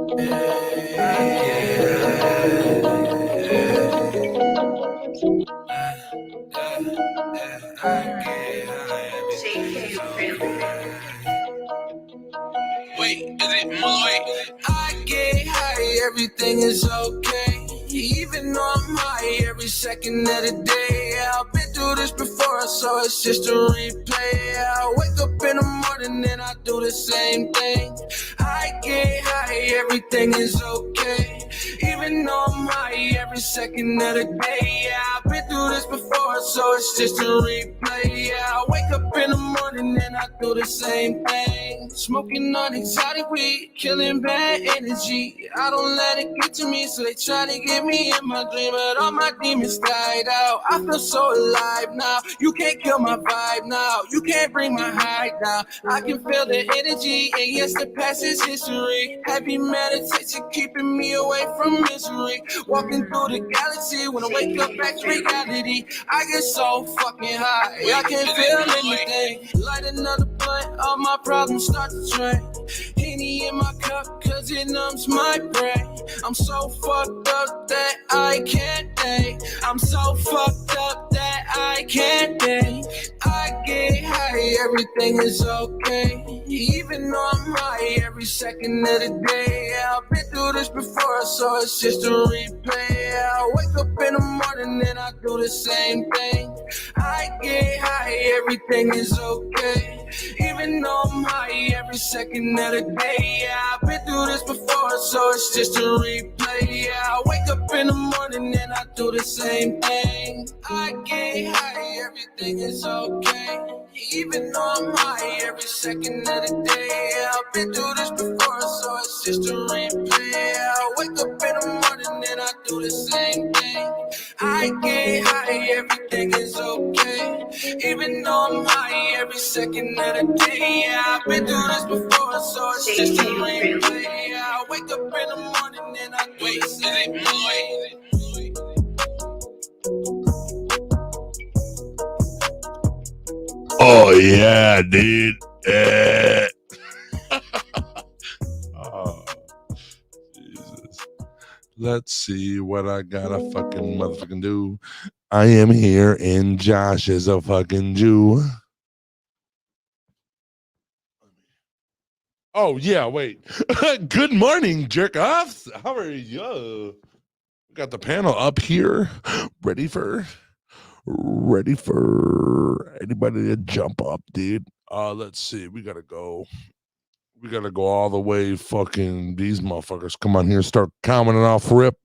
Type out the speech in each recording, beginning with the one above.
Wait, is it Malloy? I get high, everything is okay. Even though I'm high every second of the day. I've been through this before, so it's just a replay. I wake up in the morning and I do the same thing. I get high, everything is okay. Even though I'm high every second of the day. Yeah, I've been through this before, so it's just a replay. Yeah, I wake up in the morning and I do the same thing. Smoking on exotic weed, killing bad energy. I don't let it get to me, so they try to get me in my dream, but all my demons died out. I feel so alive now. You can't kill my vibe now. You can't bring my high down. I can feel the energy, and yes, the past is history. Heavy meditation keeping me away from misery. Walking through the galaxy when I wake up back to reality. I get so fucking high, I can't feel anything. Light another blunt, all my problems start to drain. Henny in my cup, cause it numbs my brain. I'm so fucked up that I can't think. I'm so fucked up that I can't think. I get high, everything is okay. Even though I'm high every second of the day. I've been through this before, so it's just a replay. I wake up in the morning and I do the same thing. I get high, everything is okay. Even though I'm high every second of the day. Yeah, I've been through this before, so it's just a replay. Yeah, I wake up in the morning and I do the same thing. I get high, everything is okay. Even though I'm high every second of the day. Yeah, I've been through this before, so it's just a replay. Yeah, I wake up in the morning and I do the same thing. I get high, everything is okay. Even though I'm high every second of the day. Yeah, I've been through this before, so it's just a replay. Yeah, I wake up in the morning and I do the same thing. Oh yeah, dude. Oh, Jesus. Let's see what I gotta fucking motherfucking do. I am here and Josh is a fucking Jew. Oh yeah, wait. Good morning, jerk offs. How are you? We got the panel up here, ready for anybody to jump up, dude. Let's see. We gotta go all the way. Fucking these motherfuckers come on here, start commenting off rip.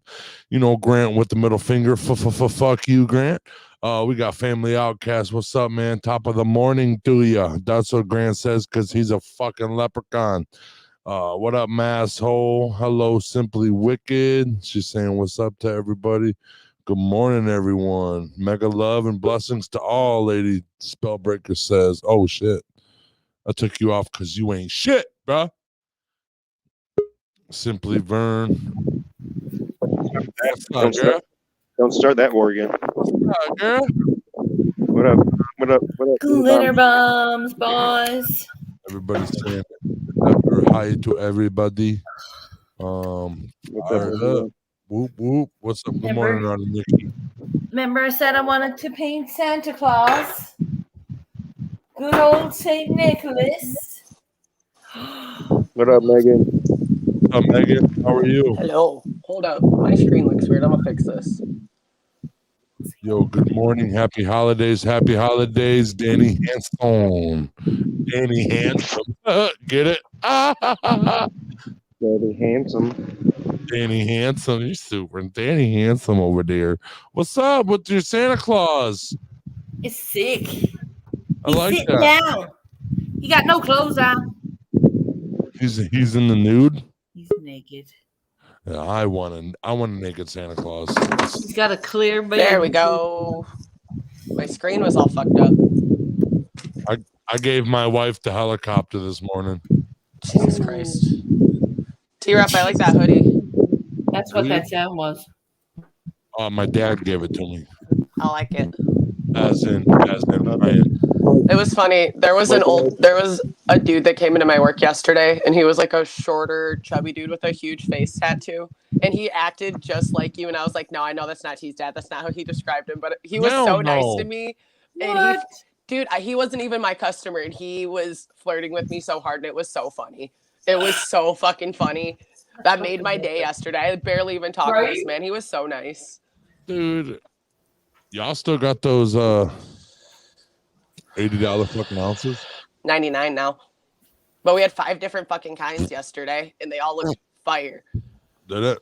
You know, Grant with the middle finger. Fuck you, Grant. We got Family Outcast. What's up, man? Top of the morning to ya. That's what Grant says because he's a fucking leprechaun. What up, masshole? Hello, Simply Wicked. She's saying what's up to everybody. Good morning, everyone. Mega love and blessings to all, Lady Spellbreaker says. Oh, shit. I took you off because you ain't shit, bruh. Simply Vern. That's not, girl. Don't start that war again. Girl. What up? What up? What up? Glitter bombs, boys. Everybody's saying hi to everybody. What's up? Whoop whoop. What's up? Good morning, Ronnie Nikki. Remember I said I wanted to paint Santa Claus? Good old St. Nicholas. What up, Megan? What's up, Megan? How are you? Hello. Hold up. My screen looks weird. I'm gonna fix this. Yo, good morning. Happy holidays. Happy holidays, Danny Handsome. Danny Handsome. Get it? Danny Handsome. Danny Handsome. You're super. Danny Handsome over there. What's up with your Santa Claus? It's sick. I like sitting that. Down. He got no clothes on. He's in the nude. He's naked. Yeah, I want a naked Santa Claus. He's got a clear band. There we go. My screen was all fucked up. I gave my wife the helicopter this morning. Jesus Christ. T-Rap, I like that hoodie. That's what that sound was. My dad gave it to me. I like it. As in Ryan. It was funny. There was a dude that came into my work yesterday, and he was like a shorter, chubby dude with a huge face tattoo. And he acted just like you. And I was like, no, I know that's not T's dad. That's not how he described him. But he was Hell so nice to no. me. What? And he wasn't even my customer. And he was flirting with me so hard. And it was so funny. It was so fucking funny. That made my day yesterday. I barely even talked to this man. He was so nice. Dude, y'all still got those $80 fucking ounces? 99 now. But we had 5 different fucking kinds yesterday, and they all looked fire. Did it?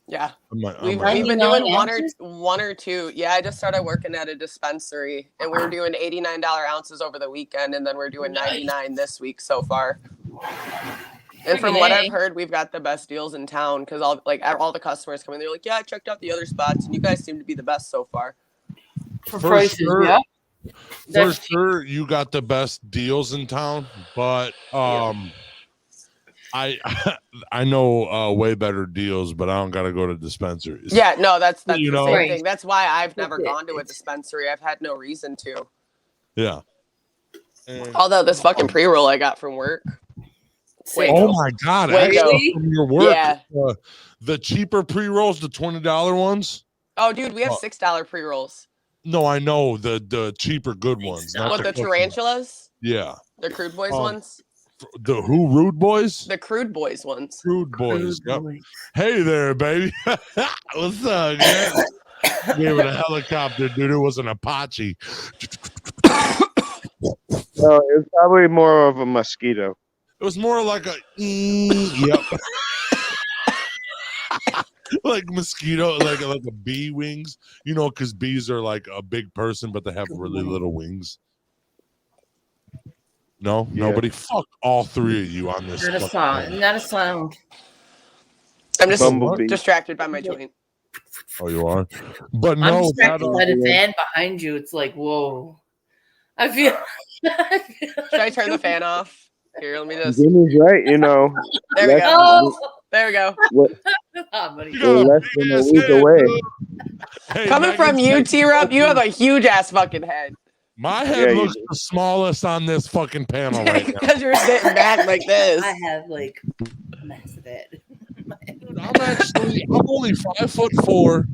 Yeah. We've been doing one or two. Yeah, I just started working at a dispensary, and we were doing $89 ounces over the weekend, and then we're doing 99 this week so far. And from what I've heard, we've got the best deals in town because all the customers come in. They're like, yeah, I checked out the other spots, and you guys seem to be the best so far. For prices, sure. yeah. For sure, you got the best deals in town, but I know way better deals, but I don't gotta go to dispensaries. Yeah, no, that's the same Right. thing. That's why I've never gone to a dispensary. I've had no reason to. Yeah. Although this fucking pre-roll I got from work. Oh my god! Actually, from your work, yeah. The cheaper pre-rolls, the $20 ones. Oh, dude, we have $6 pre-rolls. No, I know the cheaper good ones. What, the tarantulas? Yeah. The Crude Boys ones? The who? Rude Boys? The Crude Boys ones. Crude Boys. Yep. Hey there, baby. What's up, man? Gave it a helicopter, dude. It was an Apache. No, it's probably more of a mosquito. It was more like a yep. Like mosquito, like a bee wings, you know, because bees are like a big person, but they have really little wings. No, nobody. Fuck all 3 of you on this. Not a sound. Not a sound. I'm just distracted by my joint. Oh, you are? But I'm no, distracted by the fan behind you. It's like, whoa. I feel. Should I turn the fan off? Here, let me just. Jimmy's right, you know. There we go. There we go. We're less than a week away. Hey, coming from you, T-Rup, you have a huge ass fucking head. My head looks the smallest on this fucking panel right now. Because you're sitting back like this. I have like a massive head. I'm only 5'4",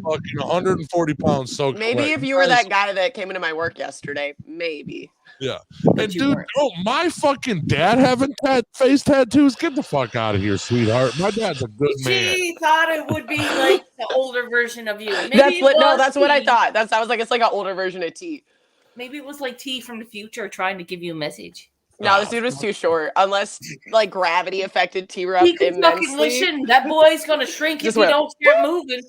fucking 140 pounds. So maybe if you were that guy that came into my work yesterday, maybe. Yeah. And dude, my fucking dad having face tattoos. Get the fuck out of here, sweetheart. My dad's a good man. She thought it would be like the older version of you. Maybe that's what I thought. I was like, it's like an older version of T. Maybe it was like T from the future trying to give you a message. No, this dude was too short. Unless like gravity affected T-Rup immensely. Fucking listen, that boy's gonna shrink if you don't start moving.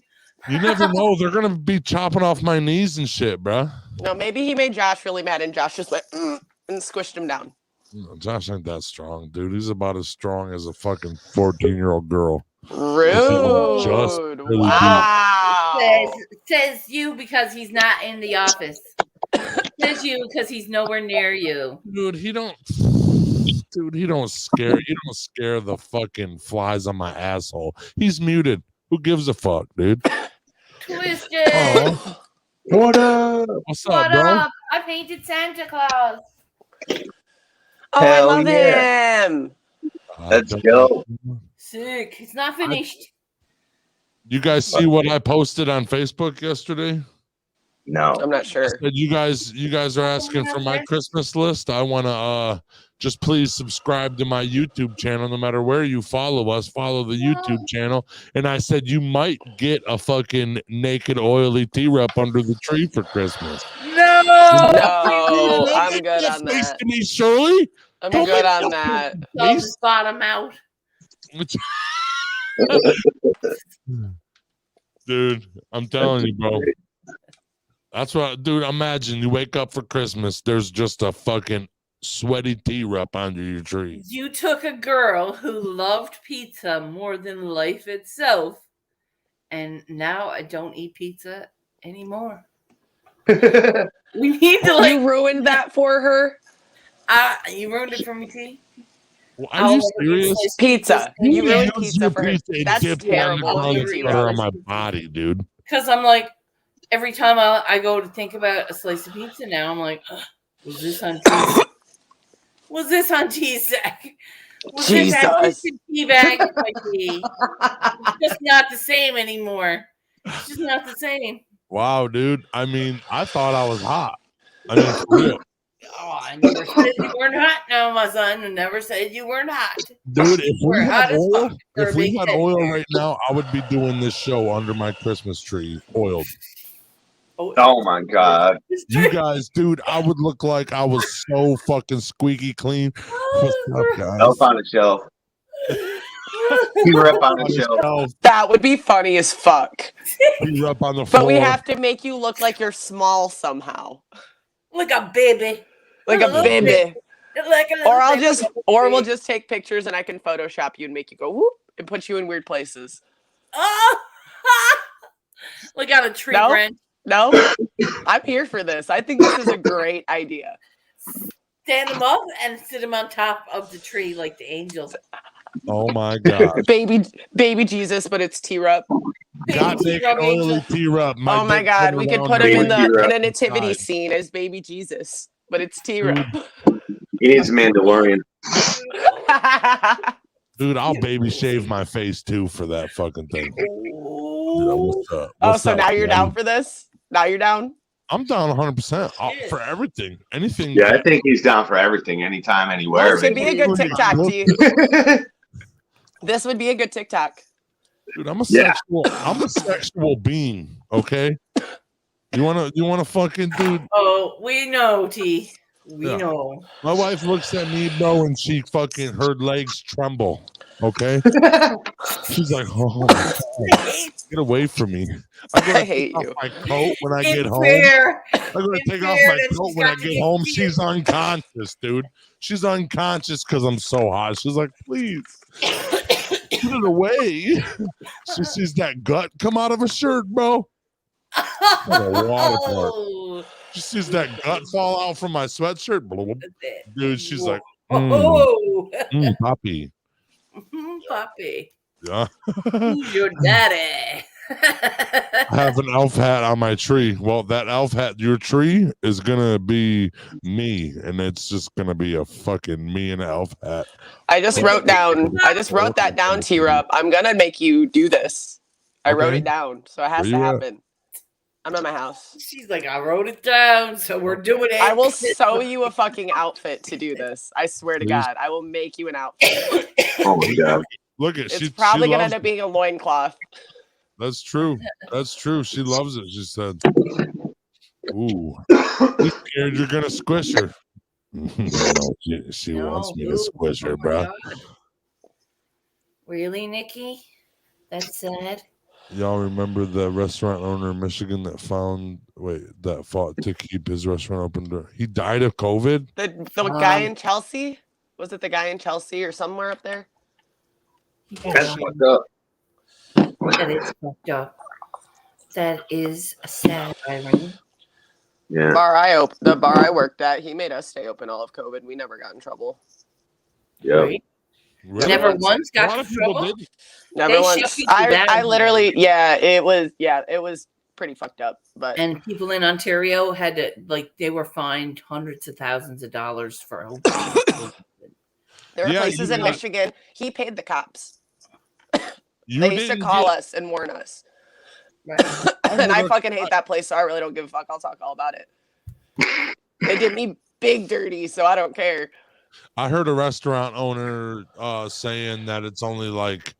You never know. They're gonna be chopping off my knees and shit, bro. No, maybe he made Josh really mad, and Josh just went and squished him down. No, Josh ain't that strong, dude. He's about as strong as a fucking 14-year-old girl. Rude. Wow. Says you because he's not in the office. Says you because he's nowhere near you. Dude, he don't scare. You don't scare the fucking flies on my asshole. He's muted. Who gives a fuck, dude? Twisted. Oh. What up? What's up, bro? I painted Santa Claus. Oh, I love him. Let's go. Sick. It's not finished. You guys see what I posted on Facebook yesterday? No, I'm not sure. You guys are asking for my Christmas list. I want to just please subscribe to my YouTube channel. No matter where you follow us, follow the YouTube channel. And I said you might get a fucking naked oily T-Rup under the tree for Christmas. No, I'm good on that. To me, Shirley. I'm good on that. Just bottom out. Dude, I'm telling you, bro. That's what, dude. Imagine you wake up for Christmas. There's just a fucking sweaty T-Rup under your tree. You took a girl who loved pizza more than life itself, and now I don't eat pizza anymore. We need to like. You ruined that for her. You ruined it for me, T. Well, are you serious? Pizza. You ruined pizza for her. That's terrible. On my body, dude. Because I'm like, every time I go to think about a slice of pizza now, I'm like, was this on pizza? Was this on T-Sack? Was Jesus. this at T-Bag? It's just not the same anymore. It's just not the same. Wow, dude. I mean, I thought I was hot. I mean, for real. Oh, I never said you weren't hot. No, my son. I never said you weren't hot. Dude, if we We're had hot as oil, fuck for if a we big had teddy oil bear. right now, I would be doing this show under my Christmas tree, oiled. Oh my God. You guys, dude, I would look like I was so fucking squeaky clean. What's up, guys? Elf on a shelf. T-Rep on a shelf. That would be funny as fuck. You're up on the floor. But we have to make you look like you're small somehow. Like a baby. Like a baby. Like a Or we'll just take pictures and I can Photoshop you and make you go whoop and put you in weird places. Oh! Like on a tree branch. No, I'm here for this. I think this is a great idea. Stand them up and sit them on top of the tree like the angels. Oh my God. baby Jesus, but it's T-Rup. God naked oily T-Rup. Oh my God, we could put him in a nativity scene as baby Jesus, but it's T-Rup. He needs a Mandalorian. Dude, I'll baby shave my face too for that fucking thing. What's up? So now you're down for this? Now you're down? I'm down 100% for everything. Anything. Yeah, I think he's down for everything, anytime, anywhere. This would be a good TikTok, T. This would be a good TikTok. Dude, I'm a sexual being, okay? You wanna fucking dude? Oh, we know, T. We know. My wife looks at me, bro, and she fucking her legs tremble. Okay, she's like, "Oh, my God. Get away from me!" I hate you. My coat when I get home. I'm gonna take off my coat when I get home. She's unconscious, dude. She's unconscious because I'm so hot. She's like, "Please, put it away." She sees that gut come out of her shirt, bro. Like a water park. She sees that gut fall out from my sweatshirt. Dude, she's like, Poppy. Poppy. Yeah. Who's your daddy? I have an elf hat on my tree. Well, that elf hat, your tree is gonna be me, and it's just gonna be a fucking me and an elf hat. I just wrote that down, T-Rup. I'm gonna make you do this. I wrote it down, so it has to happen. I'm at my house. She's like, I wrote it down, so we're doing it. I will sew you a fucking outfit to do this. I swear to God, I will make you an outfit. Oh my God. Look at it's probably gonna end up being a loincloth. That's true. That's true. She loves it. She said, "Ooh, you scared you're gonna squish her." No, she wants me to squish her, bro. Really, Nikki? That's sad. Y'all remember the restaurant owner in Michigan that fought to keep his restaurant open? He died of COVID. The guy in Chelsea? Was it the guy in Chelsea or somewhere up there? That's fucked up. That is fucked up. That is a sad irony. Yeah. The bar I worked at, he made us stay open all of COVID. We never got in trouble. Yeah. Right? Really? Never once got in trouble. Never once. I literally, it was pretty fucked up. But and people in Ontario had to they were fined hundreds of thousands of dollars for open. There were places in Michigan. He paid the cops. They used to call us and warn us. Right. And I fucking hate that place, so I really don't give a fuck. I'll talk all about it. They did me big dirty, so I don't care. I heard a restaurant owner saying that it's only like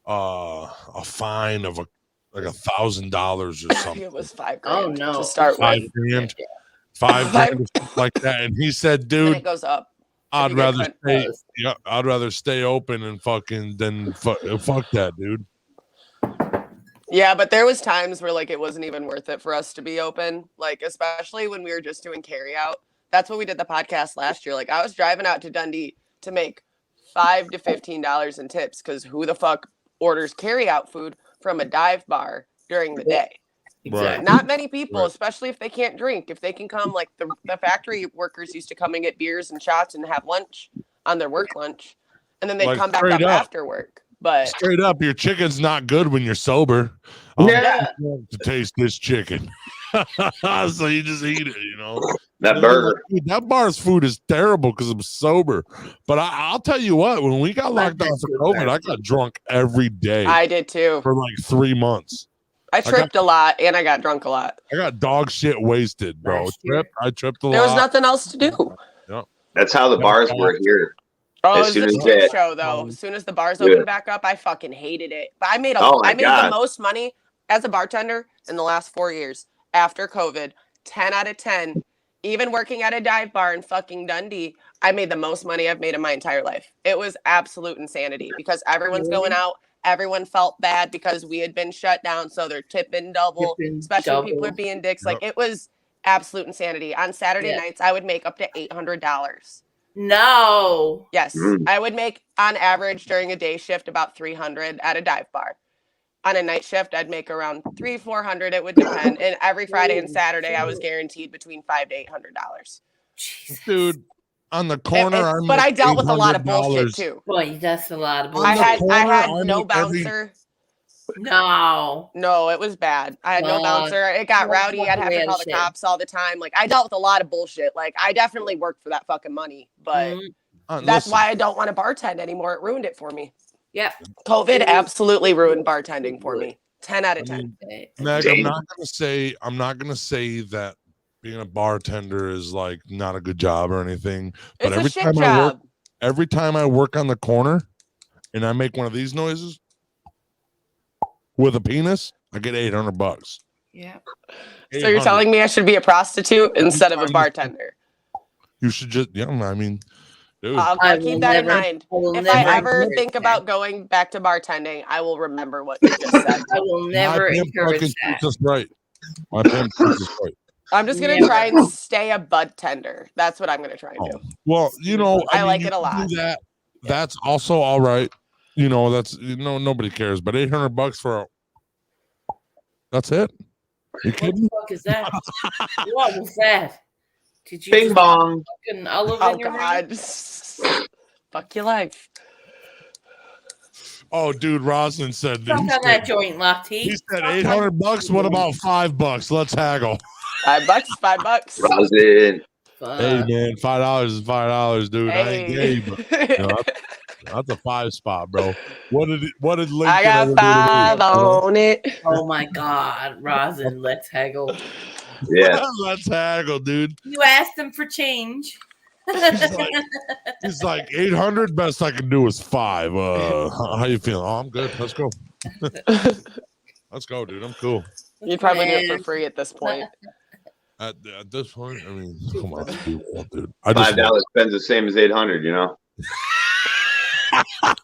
a fine of $1,000 or something. I think it was $5,000. Oh no! To start with. $5,000, $5,000, something like that. And he said, "Dude, and it goes up. I'd rather stay open and fucking than fuck that, dude." Yeah, but there was times where it wasn't even worth it for us to be open. Especially when we were just doing carry out. That's when we did the podcast last year. I was driving out to Dundee to make $5 to $15 in tips because who the fuck orders carry out food from a dive bar during the day? Exactly. Not many people, especially if they can't drink. If they can come, the factory workers used to come and get beers and shots and have lunch on their work lunch, and then they'd come back up after work. But straight up, your chicken's not good when you're sober. To taste this chicken. So you just eat it, you know. That burger. Dude, that bar's food is terrible because I'm sober. But I'll tell you what, when we got locked down for COVID, I got drunk every day I did too. for like 3 months. I tripped a lot and I got drunk a lot. I got dog shit wasted, bro. I tripped a lot. There was nothing else to do. That's how the bars were here. Oh, As it was soon a as shit show though. As soon as the bars Yeah. opened back up, I fucking hated it. But I made Oh my I made God. the most money as a bartender in the last 4 years after COVID. 10 out of 10. Even working at a dive bar in fucking Dundee, I made the most money I've made in my entire life. It was absolute insanity because everyone's going out. Everyone felt bad because we had been shut down, so they're tipping double, especially when people are being dicks. Like, it was absolute insanity. On Saturday nights, I would make up to $800. No. Yes, I would make on average during a day shift about $300 at a dive bar. On a night shift, I'd make around $300-$400. It would depend. And every Friday and Saturday, I was guaranteed between $500 to $800. Jesus. Dude, on the corner, But I dealt with a lot of bullshit too. Boy, that's a lot of bullshit. I had no bouncer. No, it was bad. I had no bouncer. It got rowdy. I'd have to call the cops all the time. Like, I dealt with a lot of bullshit. Like, I definitely worked for that fucking money, but that's why I don't want to bartend anymore. It ruined it for me. Yeah. COVID absolutely ruined bartending for me. 10 out of 10. Meg, I'm not gonna say that being a bartender is like not a good job or anything. But It's a shit job. Every time I work on the corner and I make one of these noises with a penis, I get $800. Yeah. So you're telling me I should be a prostitute instead of a bartender? You should just, I mean, dude. I'll keep that in mind. If I ever think about going back to bartending, I will remember what you just said. I will never encourage that. Just right. My pimp is right. I'm just gonna try and stay a bud tender. That's what I'm gonna try and do. Well, I mean, like it a lot. That's also all right. That's nobody cares. But $800 for that's it. You kidding? What the fuck is that? What was that? Did you Bing bong. fucking olive in your God. Fuck your life. Oh, dude, Roslyn said Fuck on that joint, Lottie. He said $800. What about $5? Let's haggle. $5. Roslyn. Hey man, $5 is $5, dude. Hey. I ain't gay, but that's a 5 spot, bro. What did LinkedIn I got 5 on it. Oh my God, Rosin, let's haggle. Yeah. Let's haggle, dude. You asked him for change. He's like 800. Best I can do is 5. How you feeling? Oh, I'm good. Let's go. Let's go, dude. I'm cool. You'd probably do it for free at this point. At this point, I mean, come on, dude. $5 spends the same as 800.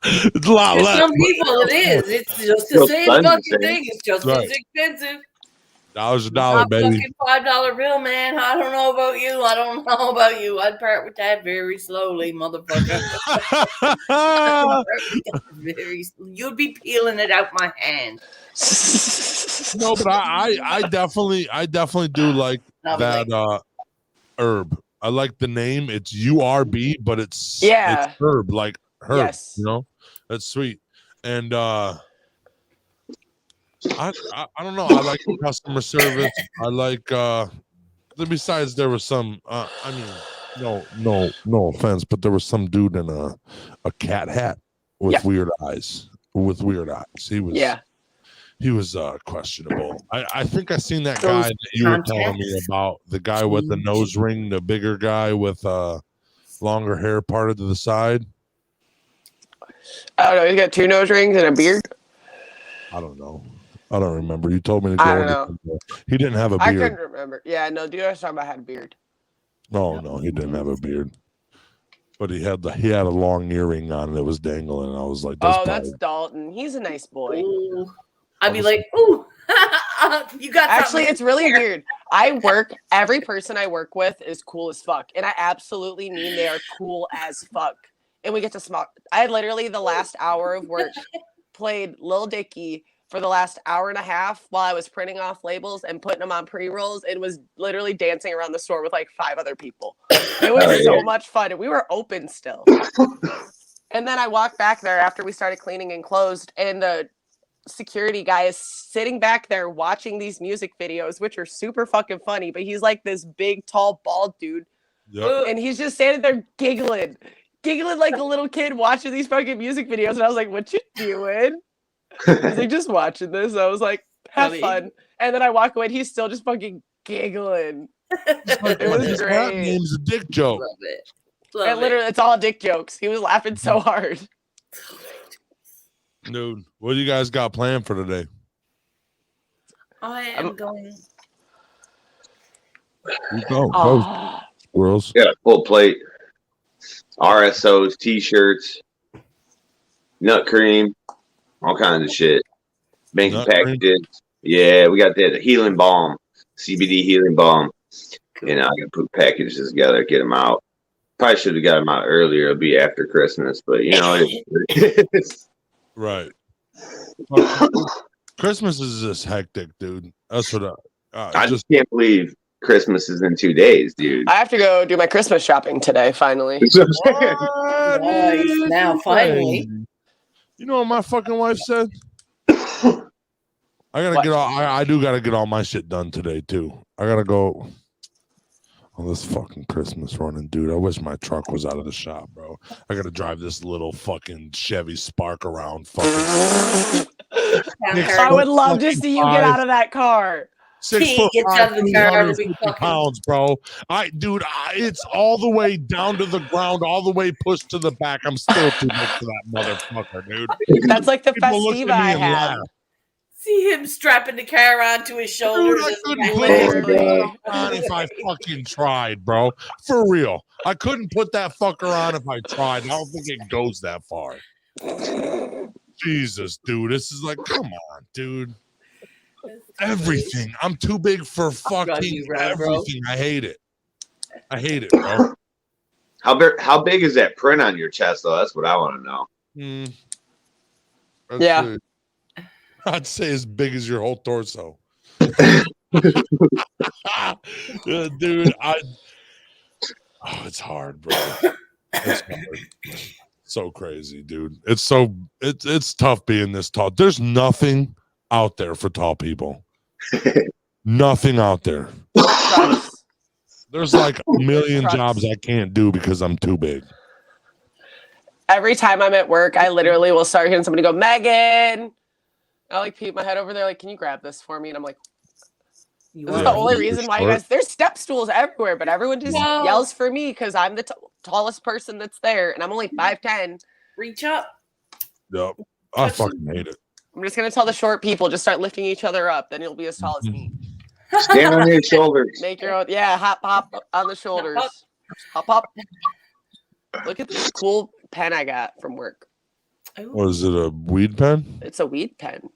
It's a lot For less. some people, it is. It's just the same fucking thing. It's just as expensive. $1 a dollar, baby. Fucking $5 bill, man. I don't know about you. I'd part with that very slowly, motherfucker. You'd be peeling it out my hand. No, but I definitely do like that herb. I like the name. It's URB, but it's herb, like herb. Yes. That's sweet. And I don't know. I like the customer service. I like besides there was some no offense, but there was some dude in a cat hat with weird eyes. He was questionable. I think I seen that guy that you were telling me about, the guy with the nose ring, the bigger guy with longer hair parted to the side. I don't know. He's got 2 nose rings and a beard. I don't know. I don't remember. You told me to go. I don't know. He didn't have a beard. I couldn't remember. Yeah, no, dude, I was talking about had a beard. No, he didn't have a beard. But he had a long earring on and it was dangling. I was like, that's Dalton. He's a nice boy. Ooh. I'd be like, ooh, you got actually, it's really weird. Every person I work with is cool as fuck. And I absolutely mean they are cool as fuck. And we get to smoke. I literally, the last hour of work, played Lil Dicky for the last hour and a half while I was printing off labels and putting them on pre-rolls and was literally dancing around the store with like 5 other people. It was so much fun. And we were open still. And then I walked back there after we started cleaning and closed, and the security guy is sitting back there watching these music videos, which are super fucking funny, but he's like this big, tall, bald dude. Yep. And he's just standing there giggling like a little kid watching these fucking music videos. And I was like, what you doing? He's like, just watching this. I was like, have fun. And then I walk away and he's still just fucking giggling. It was His great. rap name's a dick joke. Love it. And literally, it's all dick jokes. He was laughing so hard. Dude, what do you guys got planned for today? I am going. You go. Oh, Squirrels. Got a full plate. RSOs, t-shirts, nut cream, all kinds of shit. Banking Nut packages. Yeah, we got that healing balm, CBD healing balm. You know, I can put packages together, get them out. Probably should have got them out earlier. It'll be after Christmas, but you know, Right. Christmas is just hectic, dude. That's what I just can't believe Christmas is in 2 days, dude. I have to go do my Christmas shopping today, finally. Nice. Now, finally. You know what my fucking wife said? I gotta What? get all. I do gotta get all my shit done today too. I gotta go. Oh, this fucking Christmas running, dude. I wish my truck was out of the shop, bro. I gotta drive this little fucking Chevy Spark around. Fucking. I would love to see you get out of that car. 6 He foot gets 5, out of the car every 250 fucking- pounds, bro. It's all the way down to the ground, all the way pushed to the back. I'm still too big for that motherfucker, dude. That's like the People look at Festiva me I and had. laugh. See him strapping the car onto his shoulders. Dude, I as couldn't he put goes. that Literally. on if I fucking tried, bro. For real. I couldn't put that fucker on if I tried. I don't think it goes that far. Jesus, dude. This is like, come on, dude. Everything. I'm too big for fucking you right, bro. everything. I hate it. I hate it, bro. How big is that print on your chest, though? That's what I want to know. Yeah. I'd say as big as your whole torso. Dude, it's hard, bro. It's hard. So crazy, dude. It's tough being this tall. There's nothing out there for tall people. Nothing out there. Trucks. There's like a million Trucks. jobs I can't do because I'm too big. Every time I'm at work, I literally will start hearing somebody go, Megan. I like peep my head over there, like, can you grab this for me? And I'm like, this is Yeah, the only you're reason why you short. guys, there's step stools everywhere, but everyone just No. yells for me because I'm the tallest person that's there, and I'm only 5'10". Reach up. Yep. I fucking hate it. I'm just gonna tell the short people, just start lifting each other up, then you'll be as tall as me. Stand on your shoulders. Make your own, yeah, hop on the shoulders. Hop. Look at this cool pen I got from work. Was it a weed pen? It's a weed pen.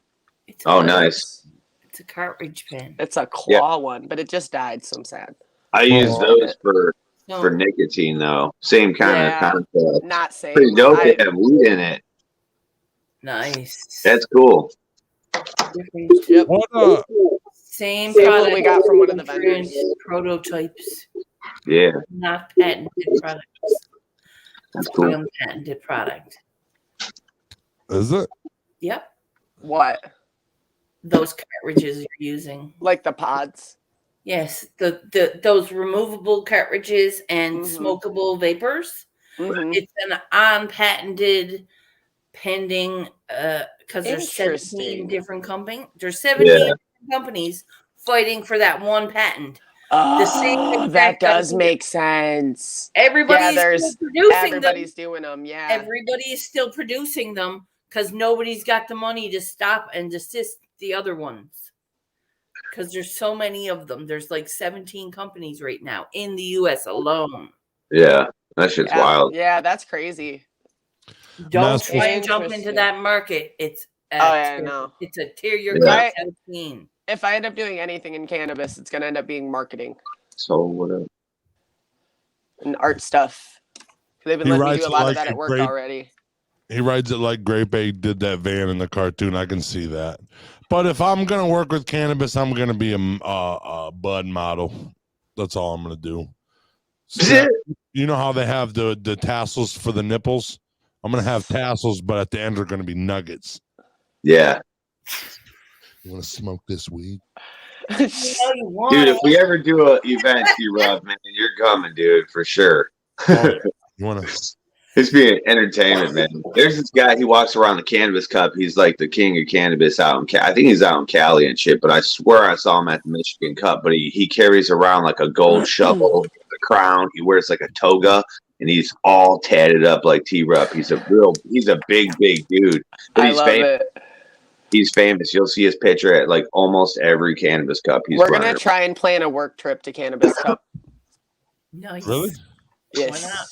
It's Oh, a- nice. It's a cartridge pen. It's a claw one, but it just died, so I'm sad. I use Oh. those for No. nicotine, though. Same kind Yeah. of concept. Not saying. Pretty dope to have weed in it. Nice. That's cool. Yep. What Same Sample product. we got from one of the vendors. Prototypes, Yeah, not patented products. that's cool. Unpatented product. is it? Yep. What? Those cartridges you're using. Like the pods? Yes, those removable cartridges and Mhm. smokable vapors. Mhm. It's an unpatented pending because there's 17 Interesting. different companies. There's 17 different companies fighting for that one patent. The same Oh, exact that does idea. make sense. Everybody's there's- still producing them. Everybody's doing them, yeah. Everybody is still producing them because nobody's got the money to stop and desist the other ones. Because there's so many of them. There's like 17 companies right now in the US alone. Yeah, that shit's yeah. wild. Yeah, that's crazy. Don't That's try and jump into interesting. that market. It's Oh, yeah, I know. It's a tear your Yeah. guts out scene. If I end up doing anything in cannabis, it's gonna end up being marketing So whatever. and art stuff. They've been He letting me writes do a it lot like of that a at work great- already. He rides it like Grape Egg did that van in the cartoon. I can see that. But if I'm gonna work with cannabis, I'm gonna be a bud model. That's all I'm gonna do. So, you know how they have the tassels for the nipples? I'm gonna have tassels, but at the end are gonna be nuggets. Yeah, You want to smoke this weed? You know you want Dude, it. if we ever do an event, T-Rob, man, you're coming, dude, for sure. Oh, you want to? It's being entertainment, man. There's this guy. He walks around the Cannabis Cup. He's like the king of cannabis out in I think he's out in Cali and shit. But I swear I saw him at the Michigan Cup. But he carries around like a gold shovel, a crown. He wears like a toga, and he's all tatted up like T-Rup. He's a big dude. But he's famous. It. He's famous. You'll see his picture at like almost every Cannabis Cup. We're gonna try and plan a work trip to Cannabis Cup. Nice. Really? Yes. Why not?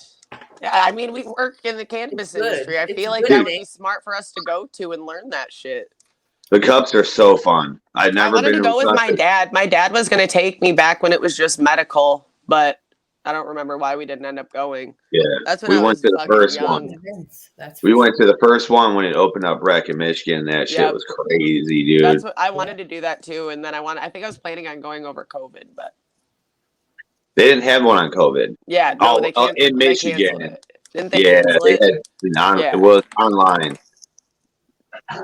Yeah, I mean, we work in the cannabis industry. I feel like good, that would be smart for us to go to and learn that shit. The cups are so fun. I wanted to go with my dad. My dad was going to take me back when it was just medical, but I don't remember why we didn't end up going. Yeah, that's when we I went was to the first young. one. We went to the first one when it opened up rec in Michigan. That shit was crazy, dude. That's what I wanted to do that too, and then I think I was planning on going over COVID, but they didn't have one on COVID. Yeah, no, they can't. In Michigan. Didn't they cancel it? It was online.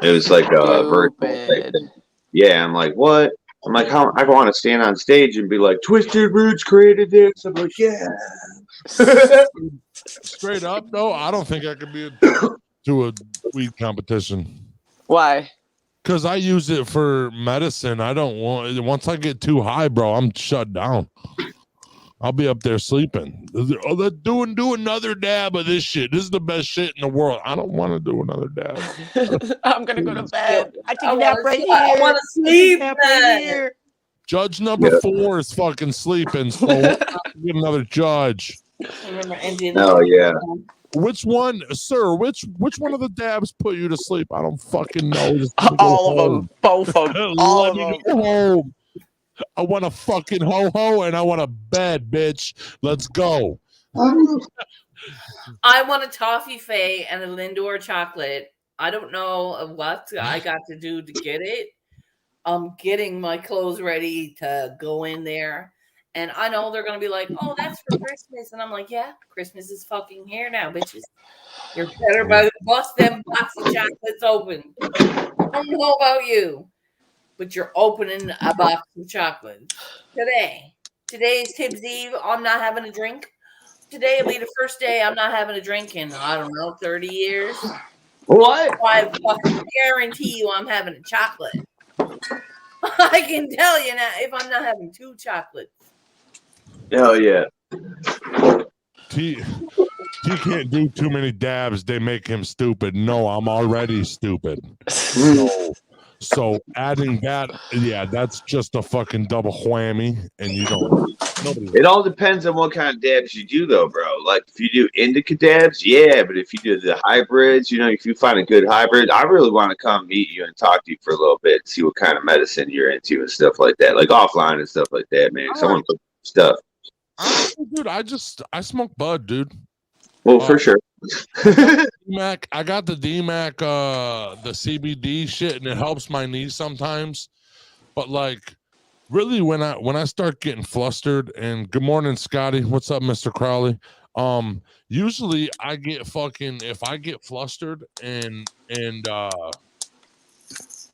It was like a virtual thing. Yeah, I'm like, what? I'm like, how? I want to stand on stage and be like, Twisted Roots created this. I'm like, yeah. Straight up, though, I don't think I could be to a weed competition. Why? Because I use it for medicine. I don't want. Once I get too high, bro, I'm shut down. I'll be up there sleeping. Oh, let's do another dab of this shit. This is the best shit in the world. I don't want to do another dab. I'm gonna go to bed. I take a nap right here. I want to sleep. Right here. Judge number 4 is fucking sleeping. So get another judge. Oh yeah. Which one, sir? Which one of the dabs put you to sleep? I don't fucking know. All of them, both of them, all of them. Go home. I want a fucking ho-ho and I want a bed, bitch. Let's go. I want a toffee fay and a Lindor chocolate. I don't know what I got to do to get it. I'm getting my clothes ready to go in there. And I know they're going to be like, oh, that's for Christmas. And I'm like, yeah, Christmas is fucking here now, bitches. You're better bust them box of chocolates open. I don't know about you, but you're opening a box of chocolates today. Today is Tibbs Eve. I'm not having a drink. Today will be the first day I'm not having a drink in, I don't know, 30 years. What? I fucking guarantee you I'm having a chocolate. I can tell you now if I'm not having 2 chocolates. Hell yeah. T can't do too many dabs. They make him stupid. No, I'm already stupid. So adding that, yeah, that's just a fucking double whammy. And you don't. It all depends on what kind of dabs you do, though, bro. Like if you do indica dabs, yeah, but if you do the hybrids, if you find a good hybrid, I really want to come meet you and talk to you for a little bit, see what kind of medicine you're into and stuff like that, like offline and stuff like that, man. Because I want to put stuff. Dude, I smoke bud, dude. Well, for sure. I got the DMAC, the CBD shit, and it helps my knees sometimes. But like, really, when I start getting flustered, and good morning, Scotty. What's up, Mr. Crowley? Usually I get if I get flustered and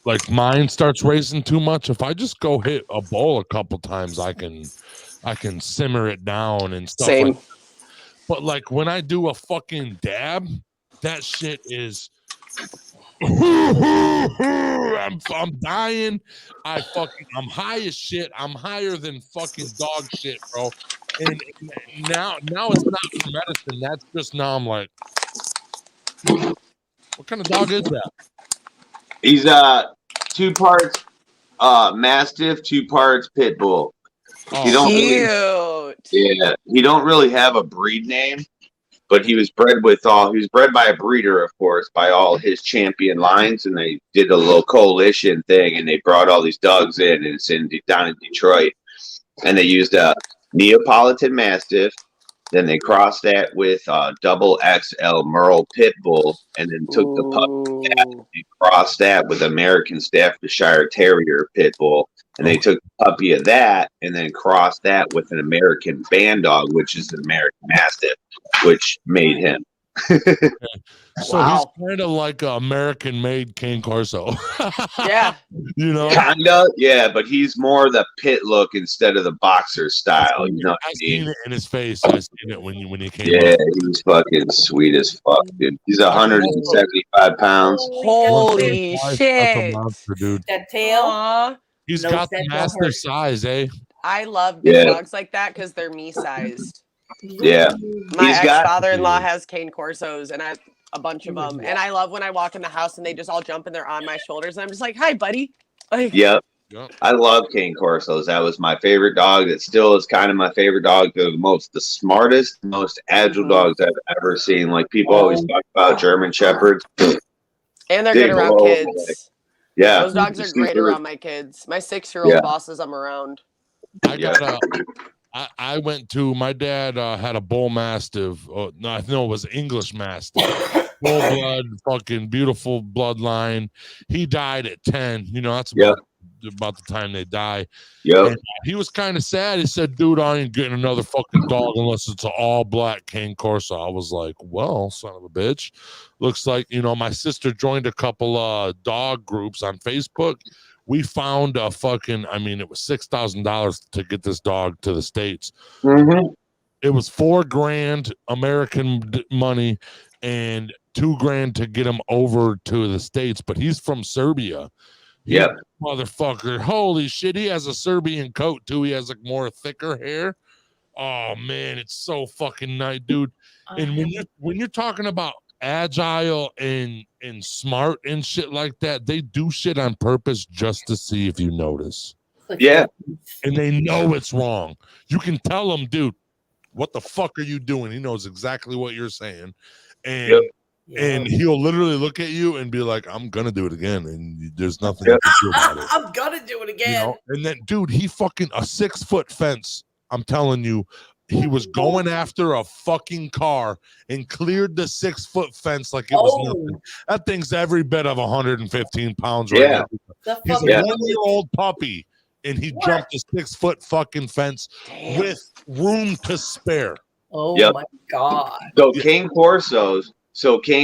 like mine starts racing too much. If I just go hit a bowl a couple times, I can simmer it down and stuff. Same. Like that. But like when I do a fucking dab, that shit is I'm dying. I'm high as shit. I'm higher than fucking dog shit, bro. And now it's not for medicine. That's just now I'm like, what kind of dog is that? He's 2 parts Mastiff, 2 parts Pit Bull. He don't he don't really have a breed name, but he was bred by a breeder, of course, by all his champion lines, and they did a little coalition thing, and they brought all these dogs in, and it's down in Detroit, and they used a Neapolitan Mastiff, then they crossed that with double XL Merle Pit Bull, and then took the puppy and crossed that with American Staffordshire Terrier Pit Bull. And they took a puppy of that and then crossed that with an American Bandog, which is an American Mastiff, which made him. So he's kind of like an American-made Cane Corso. Yeah. You know? Kinda, yeah, but he's more the pit look instead of the boxer style. You know what I mean? Seen it in his face. I seen it when he came Yeah, up. he's fucking sweet as fuck, dude. He's 175 pounds. Holy That's a shit. monster, dude. That tail. Aww. He's No got the sense master hurt. size, eh? I love big dogs like that because they're me-sized. Yeah. My He's got- ex-father-in-law has Cane Corsos, and I a bunch of them. And I love when I walk in the house and they just all jump and they're on my shoulders. And I'm just like, hi, buddy. Like, Yep. I love Cane Corsos. That was my favorite dog. That still is kind of my favorite dog. They're the smartest, most agile dogs I've ever seen. Like people always talk about German Shepherds. And they're good around kids. Yeah. Those dogs are great around my kids. My 6-year-old bosses them around. I went to, my dad had a bull mastiff. No, it was English mastiff. Full blood, fucking beautiful bloodline. He died at 10. You know, that's about the time they die. Yeah. He was kind of sad. He said, dude, I ain't getting another fucking dog unless it's an all-black Cane Corso. I was like, well, son of a bitch. Looks like, you know, my sister joined a couple dog groups on Facebook. We found a fucking, I mean, it was $6,000 to get this dog to the States. Mm-hmm. It was $4,000 American money and $2,000 to get him over to the States, but he's from Serbia. Yep. Motherfucker. Holy shit. He has a Serbian coat too. He has like more thicker hair. Oh man, it's so fucking nice, dude. And when you're talking about agile and smart and shit like that, they do shit on purpose just to see if you notice. Yeah. And they know it's wrong. You can tell them, dude, what the fuck are you doing? He knows exactly what you're saying. And and he'll literally look at you and be like, I'm gonna do it again. And there's nothing you can do about it. I'm gonna do it again. You know? And then, dude, he fucking a 6-foot fence. I'm telling you, he was going after a fucking car and cleared the 6-foot fence like it was nothing. That thing's every bit of 115 pounds right now. He's a 1-year-old puppy, and he jumped a 6-foot fucking fence with room to spare. Oh my god! So Cane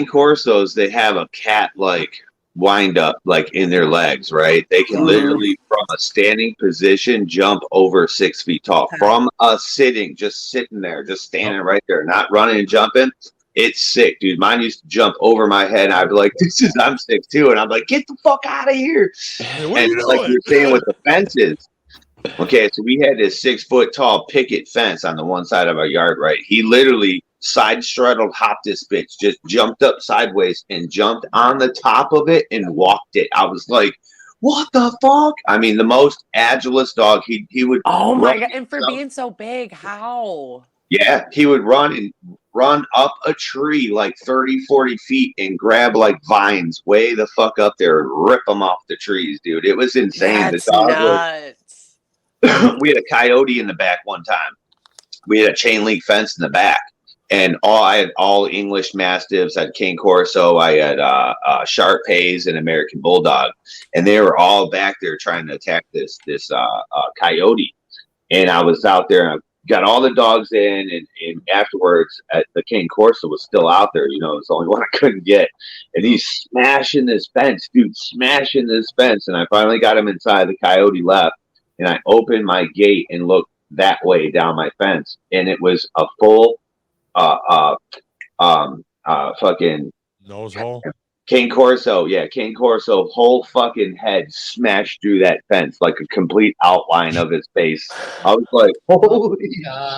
Corsos, they have a cat-like wind up like in their legs, right? They can literally from a standing position jump over 6 feet tall. From us sitting, just sitting there, just standing right there, not running and jumping. It's sick, dude. Mine used to jump over my head. I'd be like, I'm 6'2", and I'm like, get the fuck out of here. And like you're saying with the fences. Okay, so we had this 6-foot tall picket fence on the one side of our yard, right? He literally side straddled, hopped this bitch, just jumped up sideways and jumped on the top of it and walked it. I was like, what the fuck? I mean, the most agilest dog. He would. Oh my god! And for being so big, how? Yeah, he would run up a tree like 30, 40 feet and grab like vines way the fuck up there and rip them off the trees, dude. It was insane. That's the dog nuts. we had a coyote in the back one time. We had a chain link fence in the back. And I had all English Mastiffs. I had Cane Corso. I had Shar-Peis and American Bulldog, and they were all back there trying to attack this coyote. And I was out there, and I got all the dogs in, and afterwards, the Cane Corso was still out there. You know, it was the only one I couldn't get, and he's smashing this fence, dude, smashing this fence. And I finally got him inside. The coyote left, and I opened my gate and looked that way down my fence, and it was a full fucking nose hole. Cane Corso, Cane Corso, whole fucking head smashed through that fence like a complete outline of his face. I was like, holy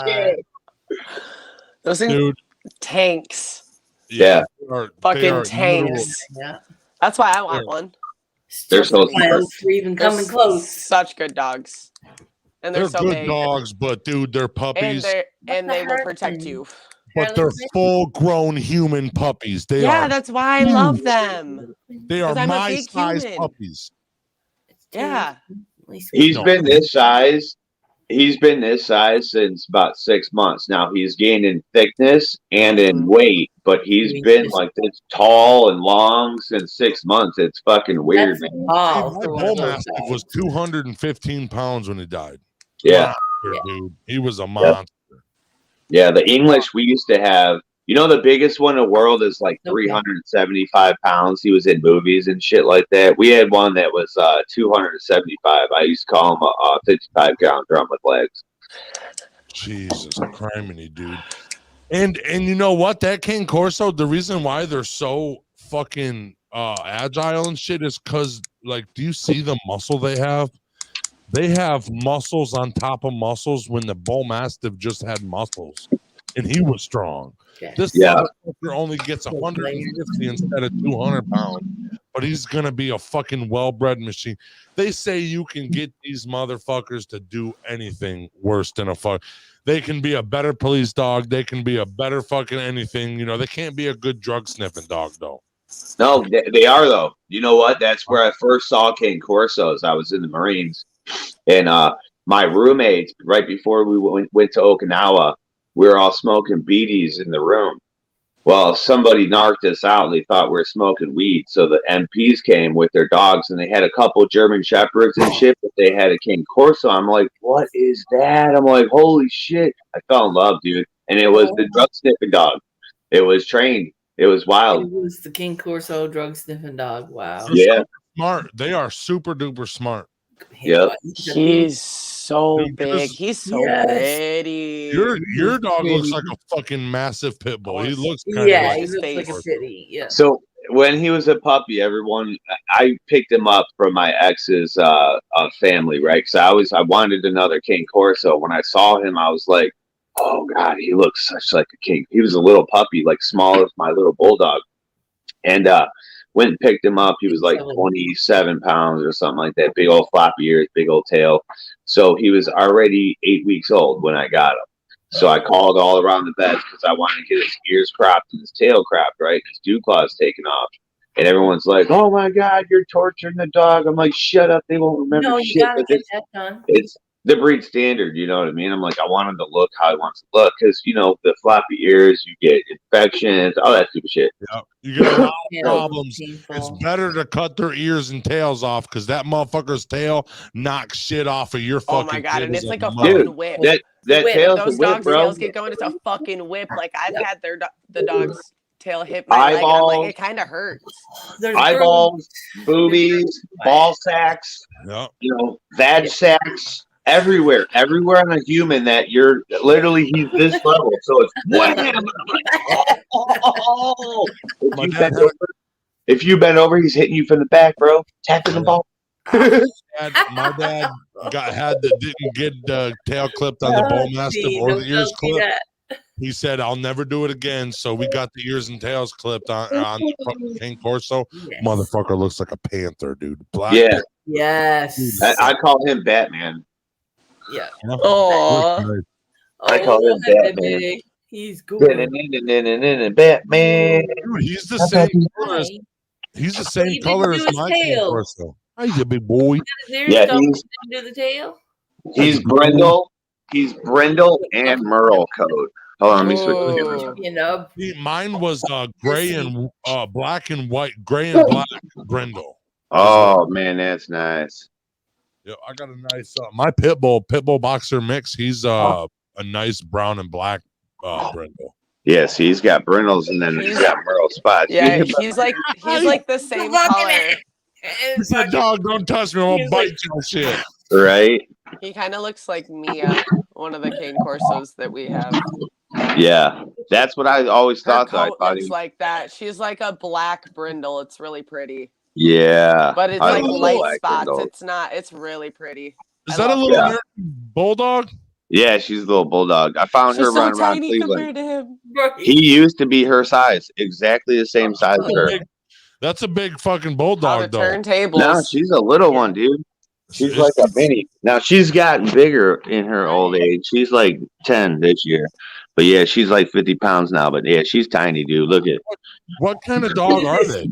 shit! Those things, tanks. Yeah, fucking tanks. Yeah, that's why I want one. They're so for even coming close. Such good dogs, and they're so good big. dogs, but dude, they're puppies, and they will protect you. But they're full-grown human puppies. They are. That's why I love them. They are my size puppies. Yeah. He's been this size. He's been this size since about 6 months. Now he's gained in thickness and in weight, but he's been like this tall and long since 6 months. It's fucking weird, man. My bull mastiff was 215 pounds when he died. Yeah. Dude. He was a monster. Yeah, the English we used to have, You know, the biggest one in the world is like Okay. 375 pounds. He was in movies and shit like that. We had one that was 275. I used to call him a 55-pound drum with legs. Jesus criminy, dude. And you know what? That Cane Corso, the reason why they're so fucking agile and shit is because, like, do you see the muscle they have? They have muscles on top of muscles when the Bull Mastiff just had muscles. And he was strong. Okay. This motherfucker only gets 150 instead of 200 pounds. But he's going to be a fucking well-bred machine. They say you can get these motherfuckers to do anything worse than a fuck. They can be a better police dog. They can be a better fucking anything. You know, they can't be a good drug-sniffing dog, though. No, they are, though. You know what? That's where I first saw Cane Corsos. I was in the Marines. And my roommates, right before we went to Okinawa, we were all smoking beaties in the room. Well, somebody narked us out. They thought we were smoking weed. So the MPs came with their dogs, and they had a couple German Shepherds and shit, but they had a Cane Corso. I'm like, what is that? I'm like, holy shit. I fell in love, dude. And it was the drug sniffing dog. It was trained. It was wild. It was the Cane Corso drug sniffing dog. Wow. They're smart. They are super duper smart. Yep. He's so big. He's so pretty. Your dog looks like a fucking massive pit bull. He looks he looks like a city. Yeah. So when he was a puppy, I picked him up from my ex's family, right? Because I wanted another Cane Corso. When I saw him, I was like, oh God, he looks such like a king. He was a little puppy, like small as my little bulldog. And went and picked him up. He was like 27 pounds or something like that. Big old floppy ears, big old tail. So he was already 8 weeks old when I got him. So I called all around the beds because I wanted to get his ears cropped and his tail cropped, right? His dew claws taken off. And everyone's like, oh my God, you're torturing the dog. I'm like, shut up. They won't remember No, you shit. gotta get that done. It's the breed standard, you know what I mean? I'm like, I want him to look how he wants to look because, you know, the floppy ears, you get infections, all that stupid shit. Yeah, you get a lot of problems. It's better to cut their ears and tails off because that motherfucker's tail knocks shit off of your fucking. Oh my God, and it's like a mother. fucking whip. That tail's those whip, dogs' bro. tails get going. It's a fucking whip. Like I've had the dog's tail hit my leg, and I'm like, it kind of hurts. Eyeballs, boobies, ball sacks, you know, vag sacks. Everywhere on a human that you're literally he's this level, so it's wham! If you bend over, he's hitting you from the back, bro. Tapping the ball. My dad didn't get the tail clipped on the Bull Mastiff or the ears clipped. He said, "I'll never do it again." So we got the ears and tails clipped on Cane Corso. Yes. Motherfucker looks like a panther, dude. Black. Yeah. Yes. I call him Batman. Yeah. Oh. I call him Batman. He's good. Batman. Dude, he's the same color as he's the same color as my Cane Corso. Hi, you big boy. Yeah, he's Brindle. He's Brindle and Merle code. Hold on, let me switch. You know, mine was gray and black and white, gray and black Brindle. Oh man, that's nice. Yeah, I got a nice my pit bull boxer mix. He's a nice brown and black Brindle. Yes, he's got brindles and then he's got Merle spots. Yeah, he's like the same color. He said, "Dog, don't touch me. I'm gonna bite your shit." Right. He kind of looks like Mia, one of the Cane Corsos that we have. Yeah, that's what I always thought. Her coat looks like that. She's like a black brindle. It's really pretty. Yeah, but it's like light spots. Brindle. It's not. It's really pretty. Is that a little American bulldog? Yeah, she's a little bulldog. I found her running around Cleveland. To him. He used to be her size, exactly the same size as her. That's a big fucking bulldog, though. Turntables. No, she's a little one, dude. She's like a mini. Now she's gotten bigger in her old age. She's like 10 this year. But yeah, she's like 50 pounds now. But yeah, she's tiny, dude. Look at what kind of dog are they?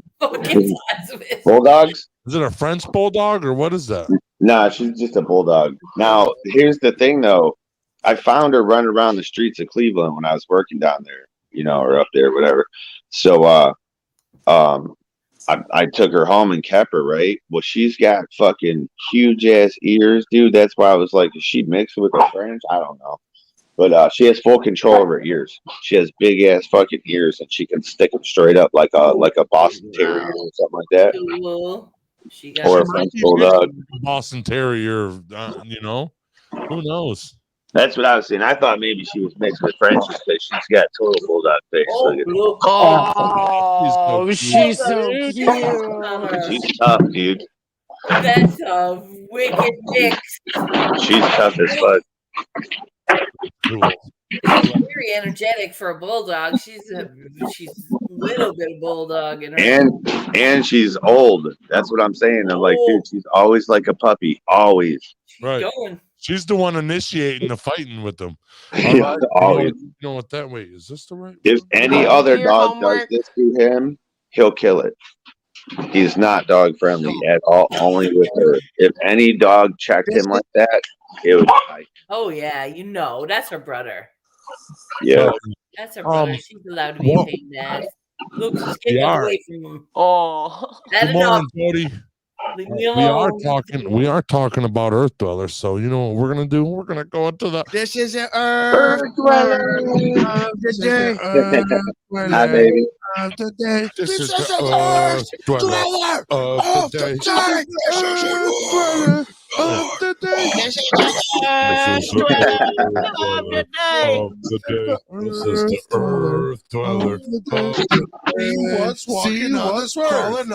Bulldogs? Is it a French bulldog or what is that? Nah, she's just a bulldog. Now, here's the thing though. I found her running around the streets of Cleveland when I was working down there, you know, or up there, whatever. So I took her home and kept her, right? Well, she's got fucking huge ass ears, dude. That's why I was like, is she mixed with her French? I don't know. But she has full control of her ears. She has big ass fucking ears, and she can stick them straight up like a Boston Terrier or something like that, Cool. She got or a French Bulldog. Boston Terrier. You know, who knows? That's what I was saying. I thought maybe she was mixed with Frenchies because she's got total Bulldog face. Oh, she's so cute. She's tough, dude. That's a wicked mix. She's tough as fuck. Cool. She's very energetic for a bulldog. She's a little bit of bulldog in her. And she's old. That's what I'm saying. I'm like, dude, she's always like a puppy. Always. She's going. She's the one initiating the fighting with them. Yeah, always. You know what that way is? This the right? If any other dog does this to him, he'll kill it. He's not dog friendly at all. Only with her. If any dog checked him like that, it would die. Oh yeah, you know that's her brother. Yeah, that's her brother. She's allowed to be a pain in the ass. Look, she's getting away from him. Oh, good morning, Jody. Leave me alone. We are talking about Earth Dwellers, so you know what we're gonna do? We're gonna go into the This is an Earth Dweller of the day. Hi, baby. Of the day. This is the Earth Dweller of the day. Earth Dweller of the day. This is the Earth Dweller of the day. This is the Earth Dweller of the day. See what's walking on this earth.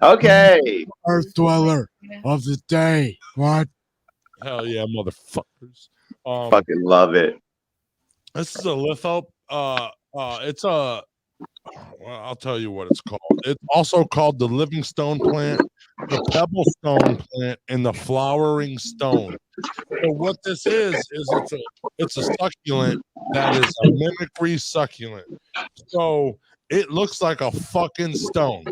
Okay. Earth Dweller of the day. What? Hell yeah, motherfuckers. Fucking love it. This is a Lithop. It's a. Well, I'll tell you what it's called. It's also called the living stone plant, the pebble stone plant, and the flowering stone. So what this is it's a succulent that is a mimicry succulent. So it looks like a fucking stone.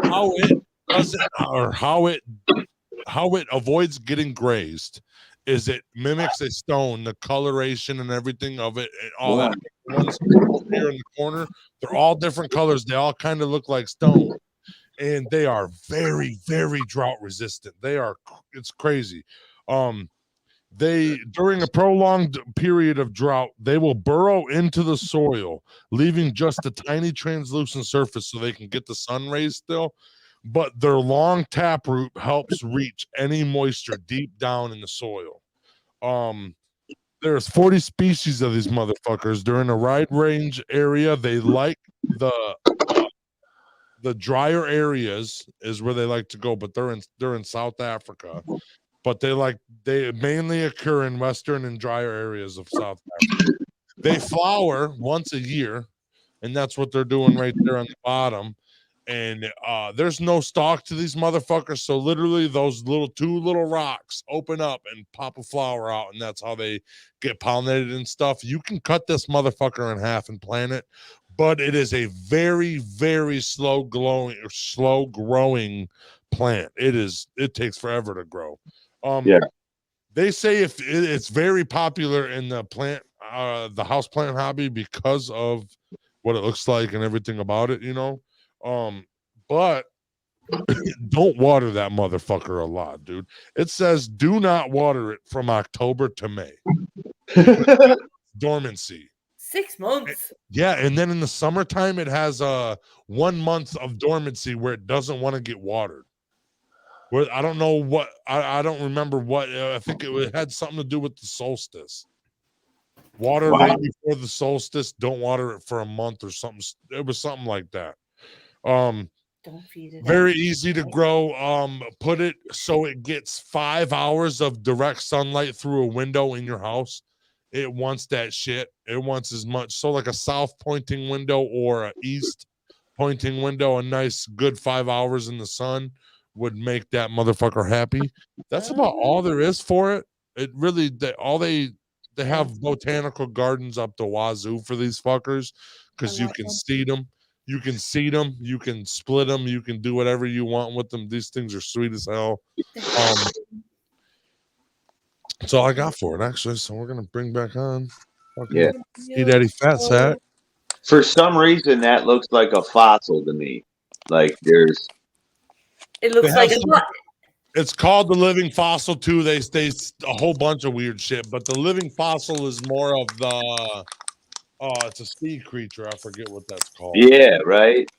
How it doesn't, or how it avoids getting grazed is it mimics a stone, the coloration and everything of it, and all that. Ones over here in the corner, they're all different colors. They all kind of look like stone, and they are very, very drought resistant. It's crazy. They during a prolonged period of drought, they will burrow into the soil, leaving just a tiny translucent surface so they can get the sun rays still. But their long taproot helps reach any moisture deep down in the soil. There's 40 species of these motherfuckers. They're in a wide range area. They like the drier areas is where they like to go, but they're in South Africa. But they mainly occur in western and drier areas of South Africa. They flower once a year, and that's what they're doing right there on the bottom. And there's no stalk to these motherfuckers, so literally those two little rocks open up and pop a flower out, and that's how they get pollinated and stuff. You can cut this motherfucker in half and plant it, but it is a very, very slow growing plant. It takes forever to grow. They say if it's very popular in the house plant hobby because of what it looks like and everything about it, you know. But don't water that motherfucker a lot, dude. It says do not water it from October to May. Dormancy. 6 months. Yeah, and then in the summertime it has 1 month of dormancy where it doesn't want to get watered. Where I don't know what I don't remember what I think it had something to do with the solstice. Water right before the solstice, don't water it for a month or something. It was something like that. Don't feed it very easy to grow. Put it so it gets 5 hours of direct sunlight through a window in your house. It wants that shit. It wants as much. So like a south pointing window or an east pointing window, a nice good 5 hours in the sun would make that motherfucker happy. That's about all there is for it. It really they have botanical gardens up the wazoo for these fuckers because you can seed them. You can seed them, you can split them, you can do whatever you want with them. These things are sweet as hell. That's all I got for it, actually. So we're gonna bring back on. See Daddy Fat Sack. For some reason, that looks like a fossil to me. Like it looks like It's called the living fossil too. They a whole bunch of weird shit, but the living fossil is more of the it's a sea creature. I forget what that's called. Yeah, right.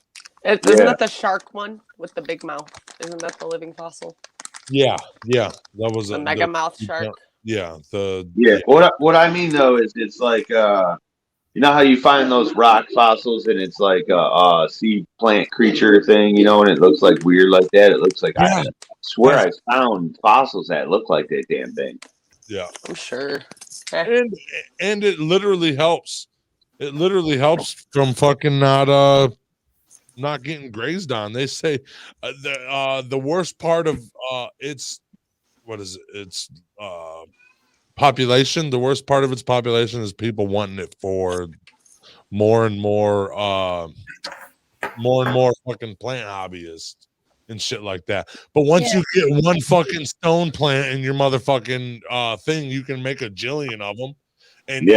Isn't that the shark one with the big mouth? Isn't that the living fossil? Yeah. That was the mega mouth shark. Yeah. What I mean though is it's like you know how you find those rock fossils and it's like a sea plant creature thing, you know, and it looks like weird like that. It looks like I swear I found fossils that look like that damn thing. Yeah, I'm sure. And it literally helps. It literally helps from fucking not getting grazed on. They say the worst part of its population. The worst part of its population is people wanting it for more and more fucking plant hobbyists and shit like that. But once you get one fucking stone plant in your motherfucking thing, you can make a jillion of them. And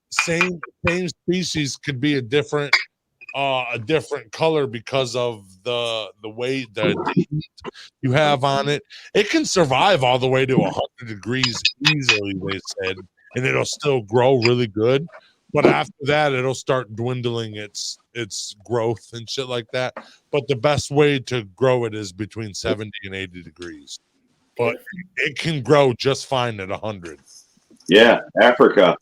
same species could be a different color because of the way that you have on it. It can survive all the way to 100 degrees easily, they said, and it'll still grow really good. But after that, it'll start dwindling its growth and shit like that. But the best way to grow it is between 70 and 80 degrees. But it can grow just fine at 100. Yeah, Africa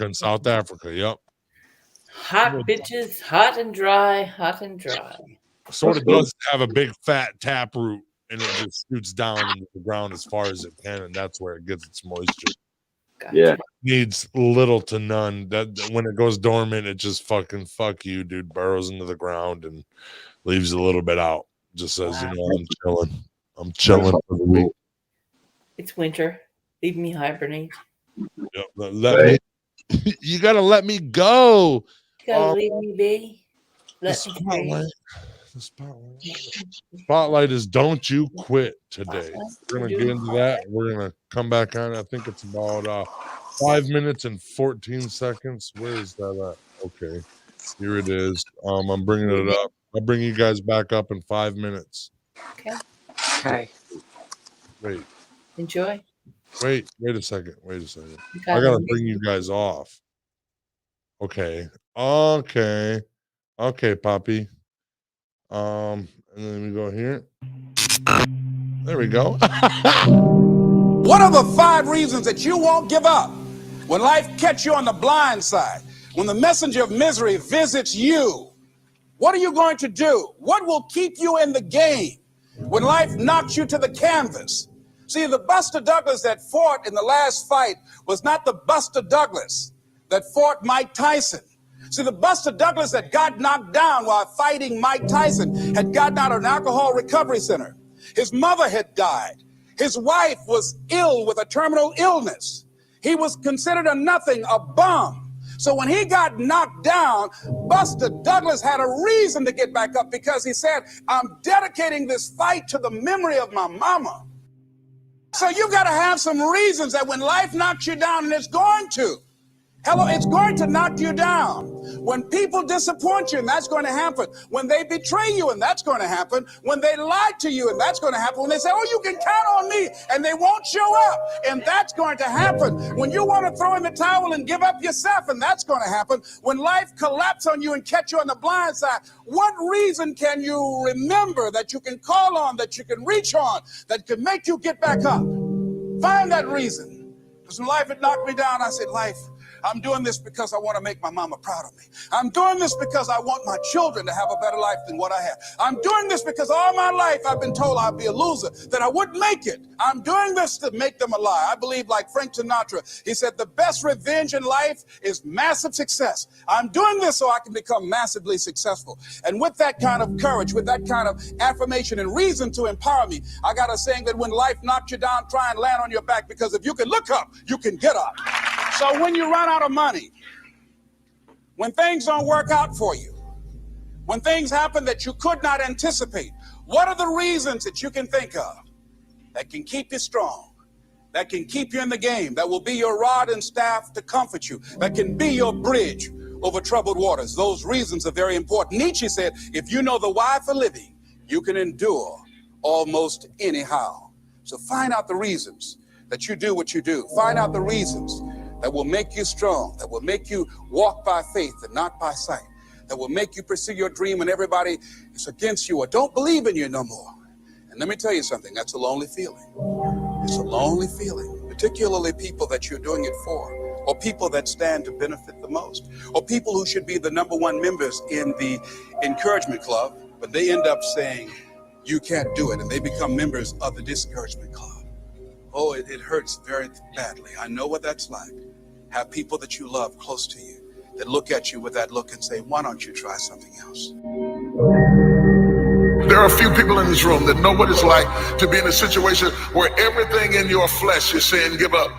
and South Africa, yep. Hot bitches, hot and dry, hot and dry. Sort of does have a big fat tap root, and it just shoots down into the ground as far as it can, and that's where it gets its moisture. Gotcha. Yeah. Needs little to none. That when it goes dormant, it just fucking fuck you, dude. Burrows into the ground and leaves a little bit out. Just says, you know, I'm chilling. I'm chilling for the week. It's winter. Leave me hibernate. Yep, let me. You gotta let me go. You gotta leave me be. Let me the spotlight is don't you quit today. We're gonna get into that. We're gonna come back on. I think it's about 5 minutes and 14 seconds. Where is that at? Okay, here it is. I'm bringing it up. I'll bring you guys back up in 5 minutes. Okay. Wait. Enjoy. Wait a second. I gotta bring you guys off. Okay, Poppy. And then we go here. There we go. What are the 5 reasons that you won't give up when life catch you on the blind side? When the messenger of misery visits you, what are you going to do? What will keep you in the game when life knocks you to the canvas? See, the Buster Douglas that fought in the last fight was not the Buster Douglas that fought Mike Tyson. See, the Buster Douglas that got knocked down while fighting Mike Tyson had gotten out of an alcohol recovery center. His mother had died. His wife was ill with a terminal illness. He was considered a nothing, a bum. So when he got knocked down, Buster Douglas had a reason to get back up because he said, I'm dedicating this fight to the memory of my mama. So you got to have some reasons that when life knocks you down, and it's going to, it's going to knock you down. When people disappoint you, and that's going to happen. When they betray you, and that's going to happen. When they lie to you, and that's going to happen. When they say, oh, you can count on me, and they won't show up, and that's going to happen. When you want to throw in the towel and give up yourself, and that's going to happen. When life collapses on you and catch you on the blind side, what reason can you remember that you can call on, that you can reach on, that can make you get back up? Find that reason. Because when life had knocked me down, I said, life, I'm doing this because I want to make my mama proud of me. I'm doing this because I want my children to have a better life than what I have. I'm doing this because all my life I've been told I'd be a loser, that I wouldn't make it. I'm doing this to make them alive. I believe, like Frank Sinatra, he said, the best revenge in life is massive success. I'm doing this so I can become massively successful. And with that kind of courage, with that kind of affirmation and reason to empower me, I got a saying that when life knocks you down, try and land on your back, because if you can look up, you can get up. So when you run out of money, when things don't work out for you, when things happen that you could not anticipate, what are the reasons that you can think of that can keep you strong, that can keep you in the game, that will be your rod and staff to comfort you, that can be your bridge over troubled waters? Those reasons are very important. Nietzsche said, if you know the why for living, you can endure almost anyhow. So find out the reasons that you do what you do. Find out the reasons that will make you strong, that will make you walk by faith and not by sight, that will make you pursue your dream when everybody is against you or don't believe in you no more. And let me tell you something, that's a lonely feeling. It's a lonely feeling, particularly people that you're doing it for, or people that stand to benefit the most, or people who should be the #1 members in the encouragement club, but they end up saying, you can't do it, and they become members of the discouragement club. Oh, it hurts very badly. I know what that's like. Have people that you love close to you that look at you with that look and say, why don't you try something else? There are a few people in this room that know what it's like to be in a situation where everything in your flesh is saying give up.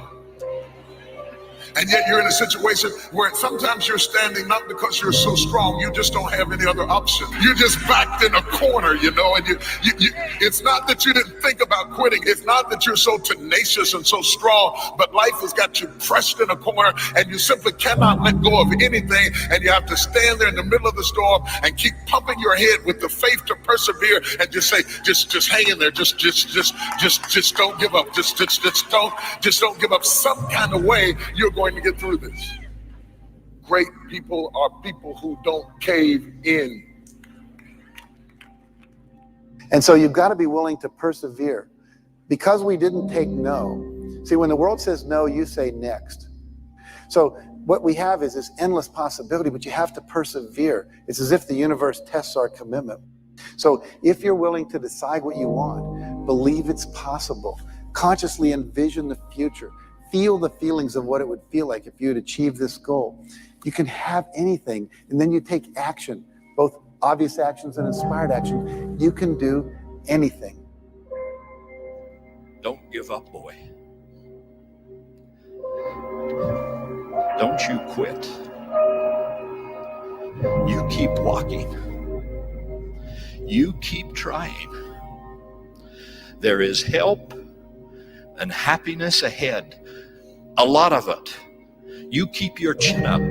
And yet you're in a situation where sometimes you're standing not because you're so strong, you just don't have any other option. You're just backed in a corner, you know, and you it's not that you didn't think about quitting. It's not that you're so tenacious and so strong, but life has got you pressed in a corner and you simply cannot let go of anything. And you have to stand there in the middle of the storm and keep pumping your head with the faith to persevere and just say, just hang in there. Just don't give up. Just don't give up. Some kind of way you're going to get through this. Great people are people who don't cave in. And so you've got to be willing to persevere. Because we didn't take no. See, when the world says no, you say next. So what we have is this endless possibility, but you have to persevere. It's as if the universe tests our commitment. So if you're willing to decide what you want, believe it's possible, consciously envision the future, feel the feelings of what it would feel like if you had achieved this goal. You can have anything, and then you take action, both obvious actions and inspired action. You can do anything. Don't give up, boy. Don't you quit. You keep walking. You keep trying. There is help and happiness ahead. A lot of it. You keep your chin up.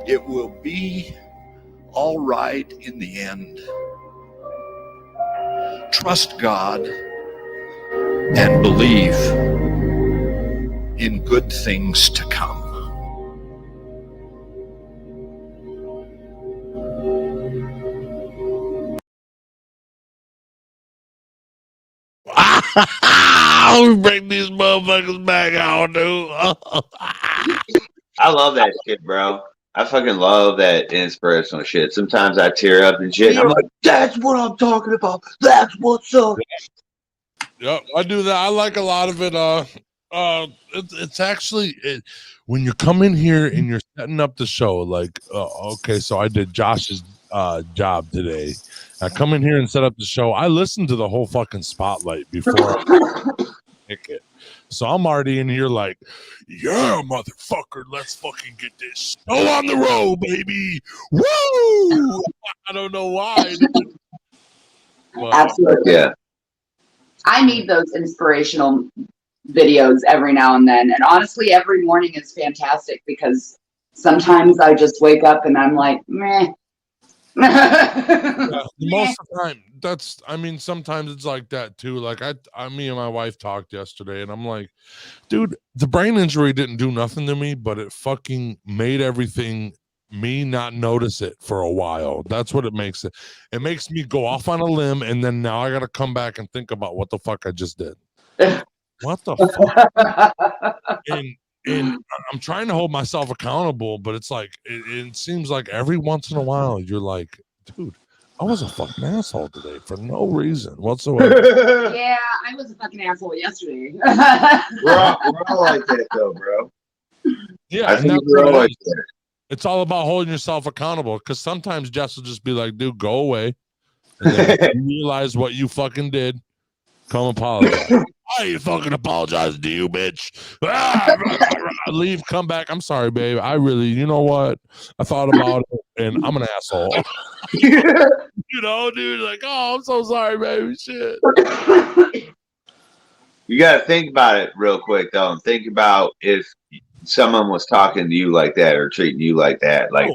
It will be all right in the end. Trust God and believe in good things to come. We bring these motherfuckers back on, dude. I love that shit, bro. I fucking love that inspirational shit. Sometimes I tear up and shit. And I'm like, that's what I'm talking about. That's what's up. Yeah, I do that. I like a lot of it. It's actually when you come in here and you're setting up the show. Like, okay, so I did Josh's job today. I come in here and set up the show. I listen to the whole fucking spotlight before I pick it. So I'm already in here like, yeah, motherfucker, let's fucking get this show on the road, baby. Woo! I don't know why. Absolutely. Yeah. I need those inspirational videos every now and then. And honestly, every morning is fantastic because sometimes I just wake up and I'm like, meh. Yeah, most of the time, sometimes it's like that too. Like me and my wife talked yesterday and I'm like, dude, the brain injury didn't do nothing to me, but it fucking made me not notice it for a while. That's what it makes it. It makes me go off on a limb and then now I got to come back and think about what the fuck I just did. What the fuck? And I'm trying to hold myself accountable, but it's like it seems like every once in a while you're like, dude, I was a fucking asshole today for no reason whatsoever. Yeah, I was a fucking asshole yesterday. We're all like that though, bro. Yeah, I think we're all like that. It's all about holding yourself accountable because sometimes Jess will just be like, dude, go away. And then you realize what you fucking did. Come apologize. I ain't fucking apologizing to you, bitch. Leave, come back. I'm sorry, babe. I really, you know what? I thought about it and I'm an asshole. You know, dude, like, oh, I'm so sorry, baby. Shit. You got to think about it real quick, though, and think about if someone was talking to you like that or treating you like that. Like,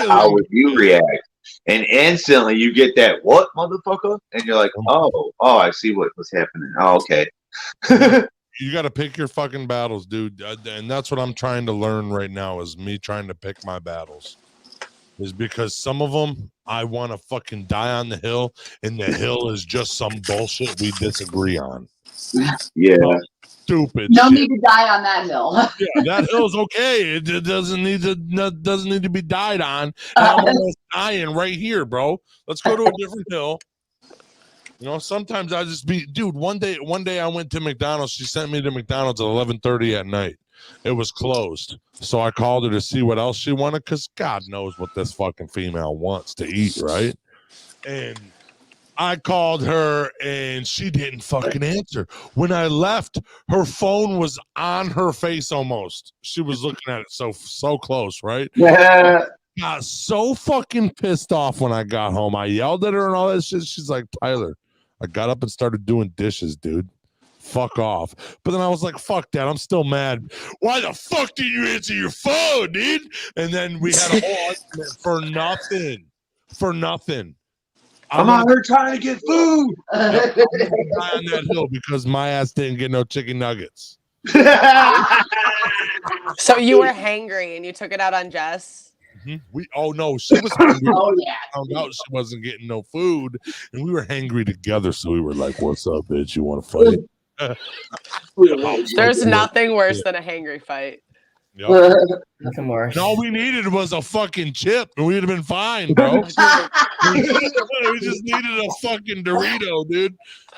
how would you react? And instantly you get that, what, motherfucker? And you're like, oh, I see what was happening. Oh, okay. You got to pick your fucking battles, dude. And that's what I'm trying to learn right now is me trying to pick my battles. Is because some of them I want to fucking die on the hill, and the hill is just some bullshit we disagree on. Yeah. Stupid No shit. need to die on that hill. Yeah, that hill's okay. It doesn't need to be died on. And I'm almost dying right here, bro. Let's go to a different hill. You know, sometimes I just be, dude. One day I went to McDonald's. She sent me to McDonald's at 11:30 at night. It was closed, so I called her to see what else she wanted, because God knows what this fucking female wants to eat, right? And I called her, and she didn't fucking answer. When I left, her phone was on her face almost. She was looking at it so close, right? Yeah. Got so fucking pissed off when I got home. I yelled at her and all that shit. She's like, Tyler, I got up and started doing dishes, dude. Fuck off. But then I was like, fuck that. I'm still mad. Why the fuck did you answer your phone, dude? And then we had a whole argument for nothing. For nothing. I'm out here trying to get food. I'm gonna die on that hill because my ass didn't get no chicken nuggets. So you were hangry and you took it out on Jess? Oh no, she was hungry. Oh yeah. Found out she wasn't getting no food, and we were hangry together. So we were like, "What's up, bitch? You want to fight?" There's nothing worse than a hangry fight. Yep. Nothing worse. And all we needed was a fucking chip, and we'd have been fine, bro. We just needed a fucking Dorito, dude.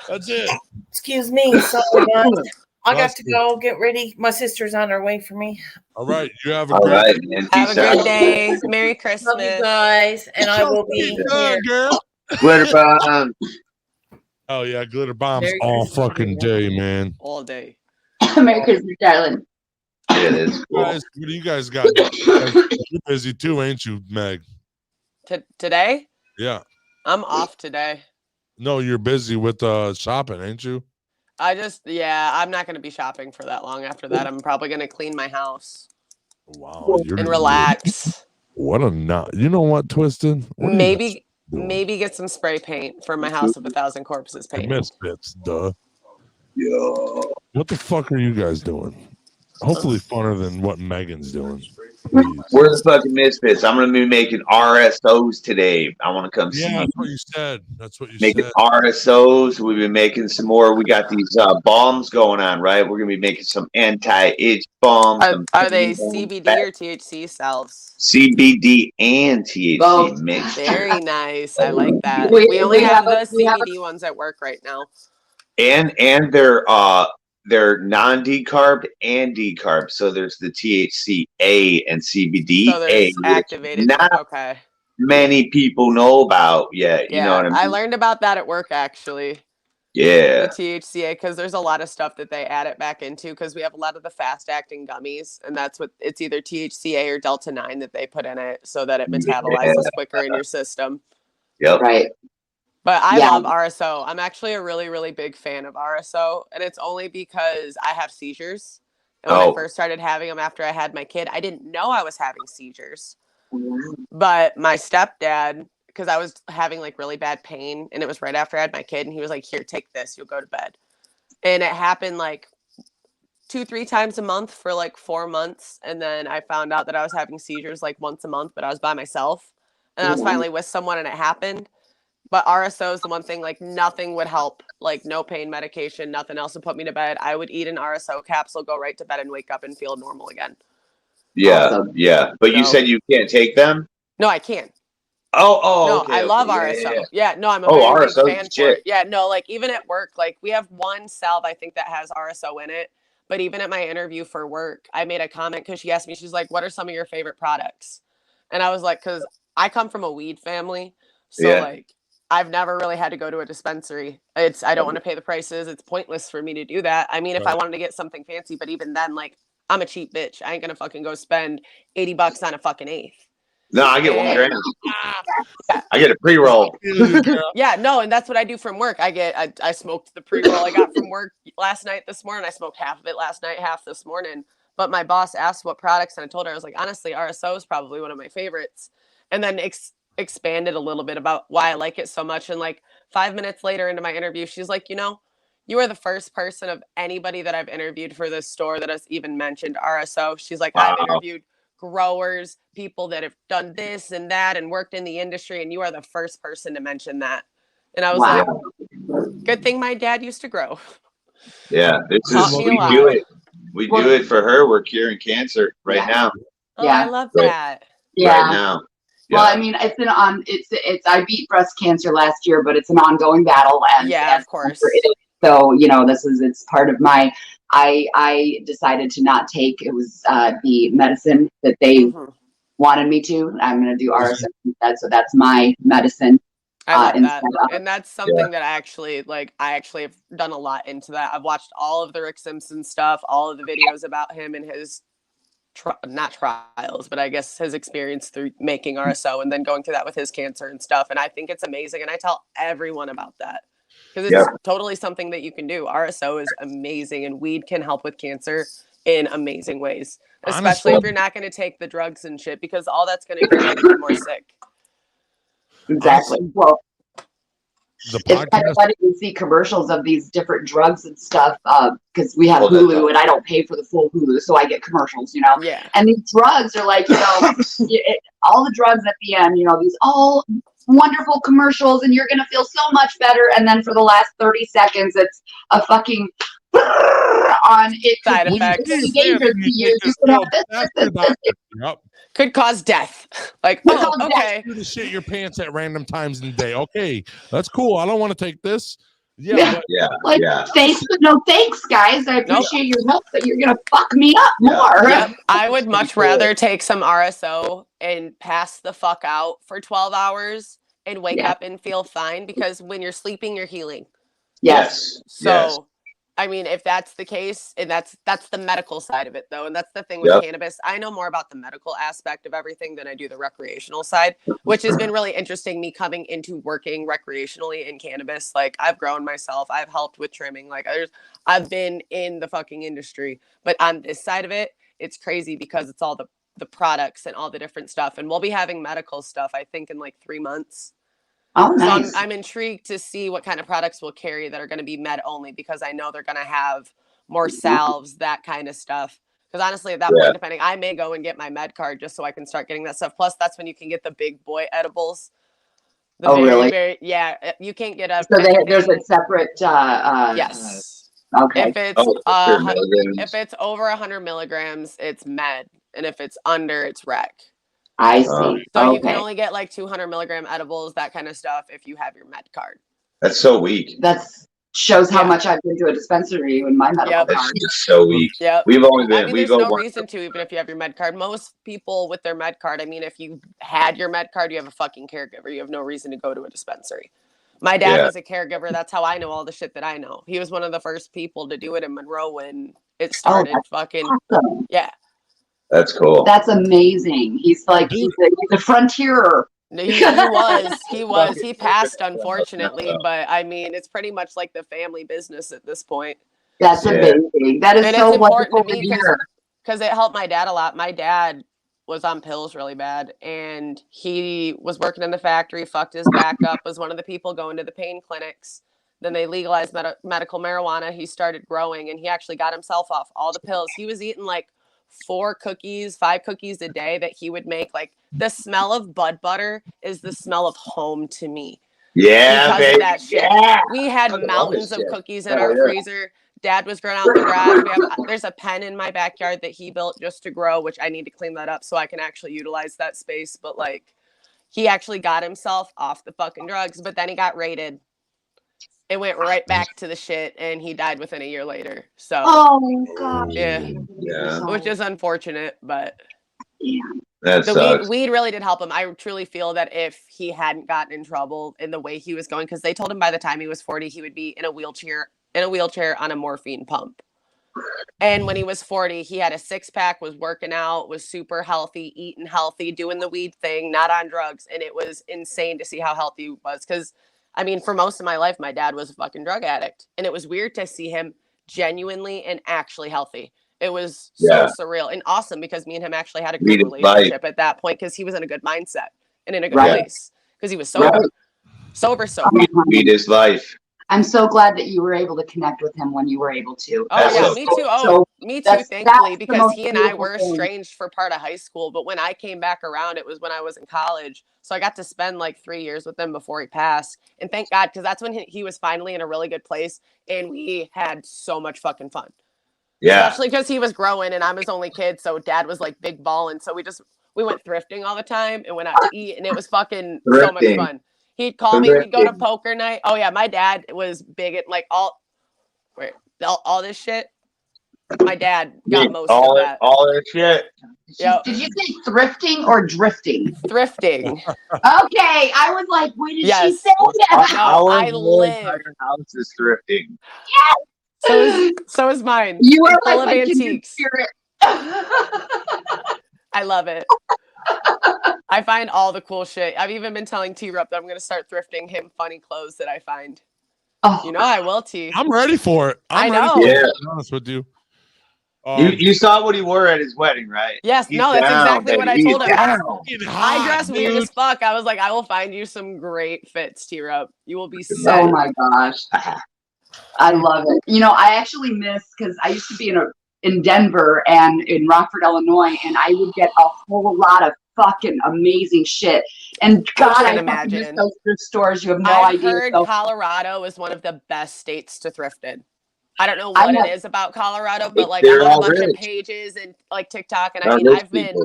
That's it. Excuse me. Sorry, guys. I got to go get ready. My sister's on her way for me. All right. You have a All great right, man. Have a Peace out. good day. Merry Christmas. Love you guys, and I will be here. girl. Glitter bomb. Oh yeah, glitter bombs Merry all Christmas, fucking everyone. day, man. All day. Merry Christmas, darling. Yeah, that's cool. Guys, what do you guys got? You're busy too, ain't you, Meg? Today? Yeah. I'm off today. No, you're busy with shopping, ain't you? I'm not going to be shopping for that long after that. I'm probably going to clean my house. Wow. And relax. What a nut. You know what, Twisted? What Maybe get some spray paint for my House of 1,000 Corpses paint. Misfits, duh. Yeah. What the fuck are you guys doing? Hopefully funner than what Megan's doing. Please. We're the fucking misfits. I'm gonna be making RSOs today. I want to come see. That's what you said. That's what you making said. RSOs. We've been making some more. We got these bombs going on, right? We're gonna be making some anti-itch bombs. Are they CBD or THC salves? CBD and THC Both. mixed. Very nice. I like that. We We only have the we have CBD ones at work right now. And they're non-decarb and decarb. So there's the THCA and CBD. So there's activated. Okay. Many people know about yet. Yeah, You know what I mean? I learned about that at work actually. Yeah. The THCA, because there's a lot of stuff that they add it back into, because we have a lot of the fast-acting gummies, and that's what it's either THCA or Delta 9 that they put in it so that it metabolizes quicker in your system. Yep. Right. But I love RSO. I'm actually a really, really big fan of RSO, and it's only because I have seizures. And when I first started having them after I had my kid, I didn't know I was having seizures. But my stepdad, because I was having like really bad pain, and it was right after I had my kid, and he was like, "Here, take this. You'll go to bed." And it happened like 2-3 times a month for like 4 months, and then I found out that I was having seizures like once a month, but I was by myself, and I was finally with someone, and it happened. But RSO is the one thing, like nothing would help, like no pain medication, nothing else would put me to bed. I would eat an RSO capsule, go right to bed, and wake up and feel normal again. Yeah, Awesome. yeah. But you said you can't take them? No, I can't. No, okay, I love RSO. Yeah, no, I'm a very big fan for it. Yeah, no, like even at work, like we have one salve I think that has RSO in it. But even at my interview for work, I made a comment because she asked me, she's like, "What are some of your favorite products?" And I was like, because I come from a weed family, so like I've never really had to go to a dispensary. I don't want to pay the prices. It's pointless for me to do that. I mean, if I wanted to get something fancy, but even then, like I'm a cheap bitch. I ain't gonna fucking go spend $80 on a fucking eighth. No, I get 1 gram. I get a pre-roll. Yeah, no, and that's what I do from work. I smoked the pre-roll I got from work last night, this morning. I smoked half of it last night, half this morning. But my boss asked what products, and I told her, I was like, honestly, RSO is probably one of my favorites. And then expanded a little bit about why I like it so much. And like 5 minutes later into my interview, she's like, you know, you are the first person of anybody that I've interviewed for this store that has even mentioned RSO. She's like, Wow. I've interviewed growers, people that have done this and that and worked in the industry, and you are the first person to mention that. And I was like, good thing my dad used to grow. Yeah, this is we do it. We do it for her. We're curing cancer right now. Oh, I love that. Yeah. Right now. Well, I mean, it's I beat breast cancer last year, but it's an ongoing battle, and of course. So it's part of my. I decided to not take the medicine that they wanted me to. I'm going to do RSO instead, so that's my medicine. I love that, and that's something that I actually have done a lot into that. I've watched all of the Rick Simpson stuff, all of the videos about him and his not trials, but I guess his experience through making RSO and then going through that with his cancer and stuff. And I think it's amazing, and I tell everyone about that because it's totally something that you can do. RSO is amazing, and weed can help with cancer in amazing ways, especially if you're not going to take the drugs and shit, because all that's going to do is make you more sick. Exactly. Well, it's kind of funny to see commercials of these different drugs and stuff because we have Hulu and I don't pay for the full Hulu, so I get commercials, Yeah. And these drugs are like, all the drugs at the end, these all wonderful commercials, and you're going to feel so much better. And then for the last 30 seconds, it's a fucking on it. Side effects. It's dangerous to you. Yep. Could cause death. Like, okay. You to shit your pants at random times in the day. Okay, that's cool. I don't want to take this. Thanks, but no thanks, guys. I appreciate your help, but you're gonna fuck me up more. Yep. I would much rather take some RSO and pass the fuck out for 12 hours and wake up and feel fine, because when you're sleeping, you're healing. Yes. So I mean, if that's the case, and that's the medical side of it, though, and that's the thing with cannabis. I know more about the medical aspect of everything than I do the recreational side, which has been really interesting. Me coming into working recreationally in cannabis, like I've grown myself, I've helped with trimming, like I've been in the fucking industry. But on this side of it, it's crazy because it's all the products and all the different stuff, and we'll be having medical stuff, I think, in like 3 months. Oh, nice. So I'm intrigued to see what kind of products we'll carry that are going to be med only, because I know they're going to have more salves, that kind of stuff. Because honestly, at that point, depending, I may go and get my med card just so I can start getting that stuff. Plus, that's when you can get the big boy edibles. Really? You can't get a. So there's a separate. Yes. Okay. If it's over 100 milligrams, it's med, and if it's under, it's rec. I see. So you can only get like 200 milligram edibles, that kind of stuff, if you have your med card. That's so weak. That shows how much I've been to a dispensary in my medical card. That's just so weak. Yep. We've only been. There's no reason to, even if you have your med card. Most people with their med card, I mean, if you had your med card, you have a fucking caregiver. You have no reason to go to a dispensary. My dad was a caregiver. That's how I know all the shit that I know. He was one of the first people to do it in Monroe when it started. Awesome. Yeah. That's cool. That's amazing. He's like he's a frontierer. He was. He passed, unfortunately, but I mean, it's pretty much like the family business at this point. That's amazing. That is so wonderful to hear. Because it helped my dad a lot. My dad was on pills really bad, and he was working in the factory, fucked his back up, was one of the people going to the pain clinics. Then they legalized medical marijuana. He started growing, and he actually got himself off all the pills. He was eating like 5 cookies a day that he would make. Like, the smell of bud butter is the smell of home to me. Yeah, because of that shit. Yeah. We had mountains of cookies in our freezer. Dad was growing out in the garage. There's a pen in my backyard that he built just to grow, which I need to clean that up so I can actually utilize that space. But like, he actually got himself off the fucking drugs, but then he got raided. It went right back to the shit, and he died within a year later. So, oh god, yeah, which is unfortunate, but that weed really did help him. I truly feel that if he hadn't gotten in trouble in the way he was going, because they told him by the time he was 40, he would be in a wheelchair on a morphine pump. And when he was 40, he had a 6-pack, was working out, was super healthy, eating healthy, doing the weed thing, not on drugs, and it was insane to see how healthy he was. Because I mean, for most of my life, my dad was a fucking drug addict. And it was weird to see him genuinely and actually healthy. It was so surreal and awesome, because me and him actually had a good relationship at that point, because he was in a good mindset. and in a good place because he was sober. Sober. Beat his life. I'm so glad that you were able to connect with him when you were able to. Oh yeah, me too. Oh, me too. Thankfully, because he and I were estranged for part of high school. But when I came back around, it was when I was in college. So I got to spend like 3 years with him before he passed. And thank God, because that's when he was finally in a really good place, and we had so much fucking fun. Yeah, especially because he was growing and I'm his only kid. So Dad was like big balling. So we went thrifting all the time and went out to eat, and it was fucking so much fun. He'd call me. We'd go to poker night. Oh yeah, my dad was big at like all this shit. My dad got most of that. All that shit. Yep. Did you say thrifting or drifting? Thrifting. Okay, I was like, what did she say? No, I live. House is thrifting. Yes. So is mine. You are full like of my antiques. Spirit. I love it. I find all the cool shit. I've even been telling T-Rup that I'm going to start thrifting him funny clothes that I find. Oh, you know I will, T. I'm ready for it. I know. Ready for it, to be honest with you. You saw what he wore at his wedding, right? Yes, He's that's down, exactly what I baby. told him. I dress weird as fuck. I was like, I will find you some great fits, T-Rup. You will be set. Oh my gosh. I love it. You know, I actually miss, because I used to be in Denver and in Rockford, Illinois, and I would get a whole lot of fucking amazing shit. And God, I fucking miss those thrift stores. You have no idea. I've heard Colorado is one of the best states to thrift in. I don't know what it is about Colorado, but like I'm on a bunch of pages and like TikTok, and I mean I've been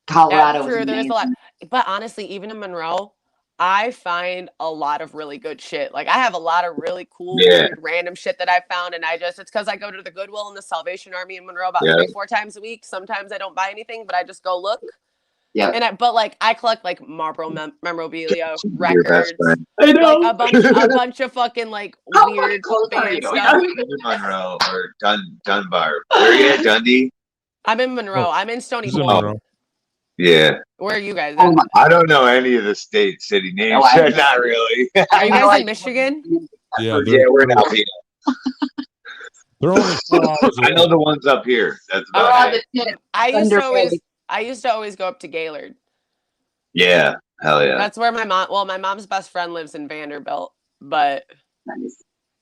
Colorado. True, there's a lot, but honestly, even in Monroe, I find a lot of really good shit. Like I have a lot of really cool, weird, random shit that I found, and it's because I go to the Goodwill and the Salvation Army in Monroe about 3-4 times a week. Sometimes I don't buy anything, but I just go look. Yeah. And I collect like Marlboro memorabilia, records, I know. Like a bunch of fucking like weird band stuff. Monroe or Dunbar. Where are you at, Dundee? I'm in Monroe. I'm in Stony Point. Yeah. Where are you guys at? I don't know any of the city names. Not really. Are you guys in Michigan? Yeah, we're in Alpena. They're only 4 hours away. I know the ones up here. That's about it. I used to always go up to Gaylord. Yeah, hell yeah. That's where my mom's best friend lives in Vanderbilt, but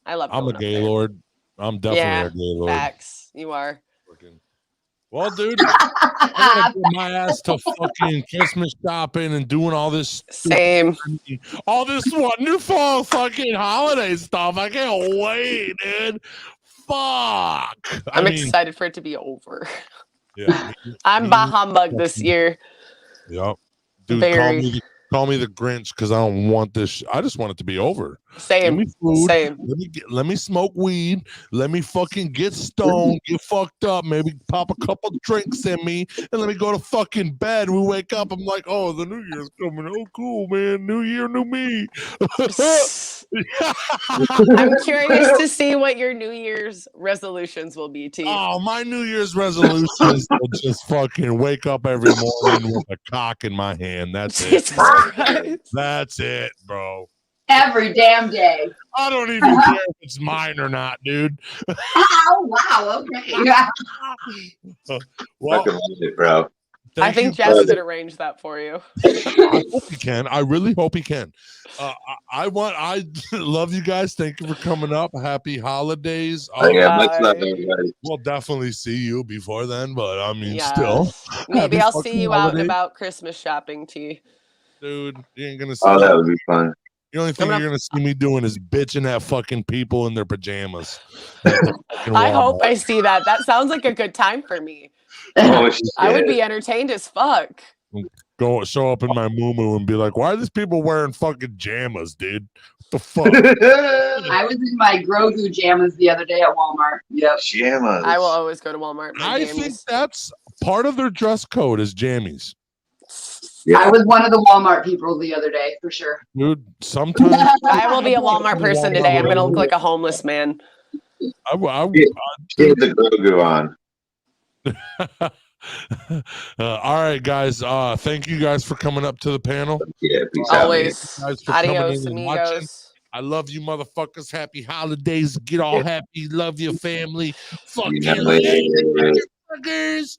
I love. I'm a Gaylord. I'm definitely a Gaylord. Facts, you are. Well, dude, I'm gonna get my ass to fucking Christmas shopping and doing all this. All this wonderful fucking holiday stuff. I can't wait, dude. Fuck. I'm excited for it to be over. Yeah, I'm bah humbug this year. Yep, dude. Call me the Grinch because I don't want this. I just want it to be over. Same. Give me food. Same. Let me smoke weed. Let me fucking get stoned, get fucked up. Maybe pop a couple drinks in me, and let me go to fucking bed. We wake up. I'm like, oh, the New Year's coming. Oh, cool, man. New year, new me. I'm curious to see what your New Year's resolutions will be, T. Oh, my New Year's resolution is to just fucking wake up every morning with a cock in my hand. That's it. That's it, bro. Every damn day. I don't even care if it's mine or not, dude. Oh, wow. Okay. Well, it, bro. I think Jess could arrange that for you. I hope he can. I really hope he can. I love you guys. Thank you for coming up. Happy holidays. Much love, everybody. We'll definitely see you before then, but I mean, still. Maybe I'll see you out and about Christmas shopping, T. Dude, you ain't gonna see. Oh, that would be fun. The only thing you're gonna see me doing is bitching at fucking people in their pajamas. I hope I see that. That sounds like a good time for me. Oh, I would be entertained as fuck. Go show up in my muumuu and be like, why are these people wearing fucking jammas, dude? What the fuck? I was in my Grogu jammas the other day at Walmart. Yep. Jammas. I will always go to Walmart. I think that's part of their dress code is jammies. Yeah. I was one of the Walmart people the other day, for sure. Dude, sometimes I will be a Walmart person today. I'm going to look like a homeless man. Get the Grogu on. All right, guys. Thank you guys for coming up to the panel. Yeah, peace always. Adios, amigos. I love you, motherfuckers. Happy holidays. Get all happy. Love your family. Fucking motherfuckers.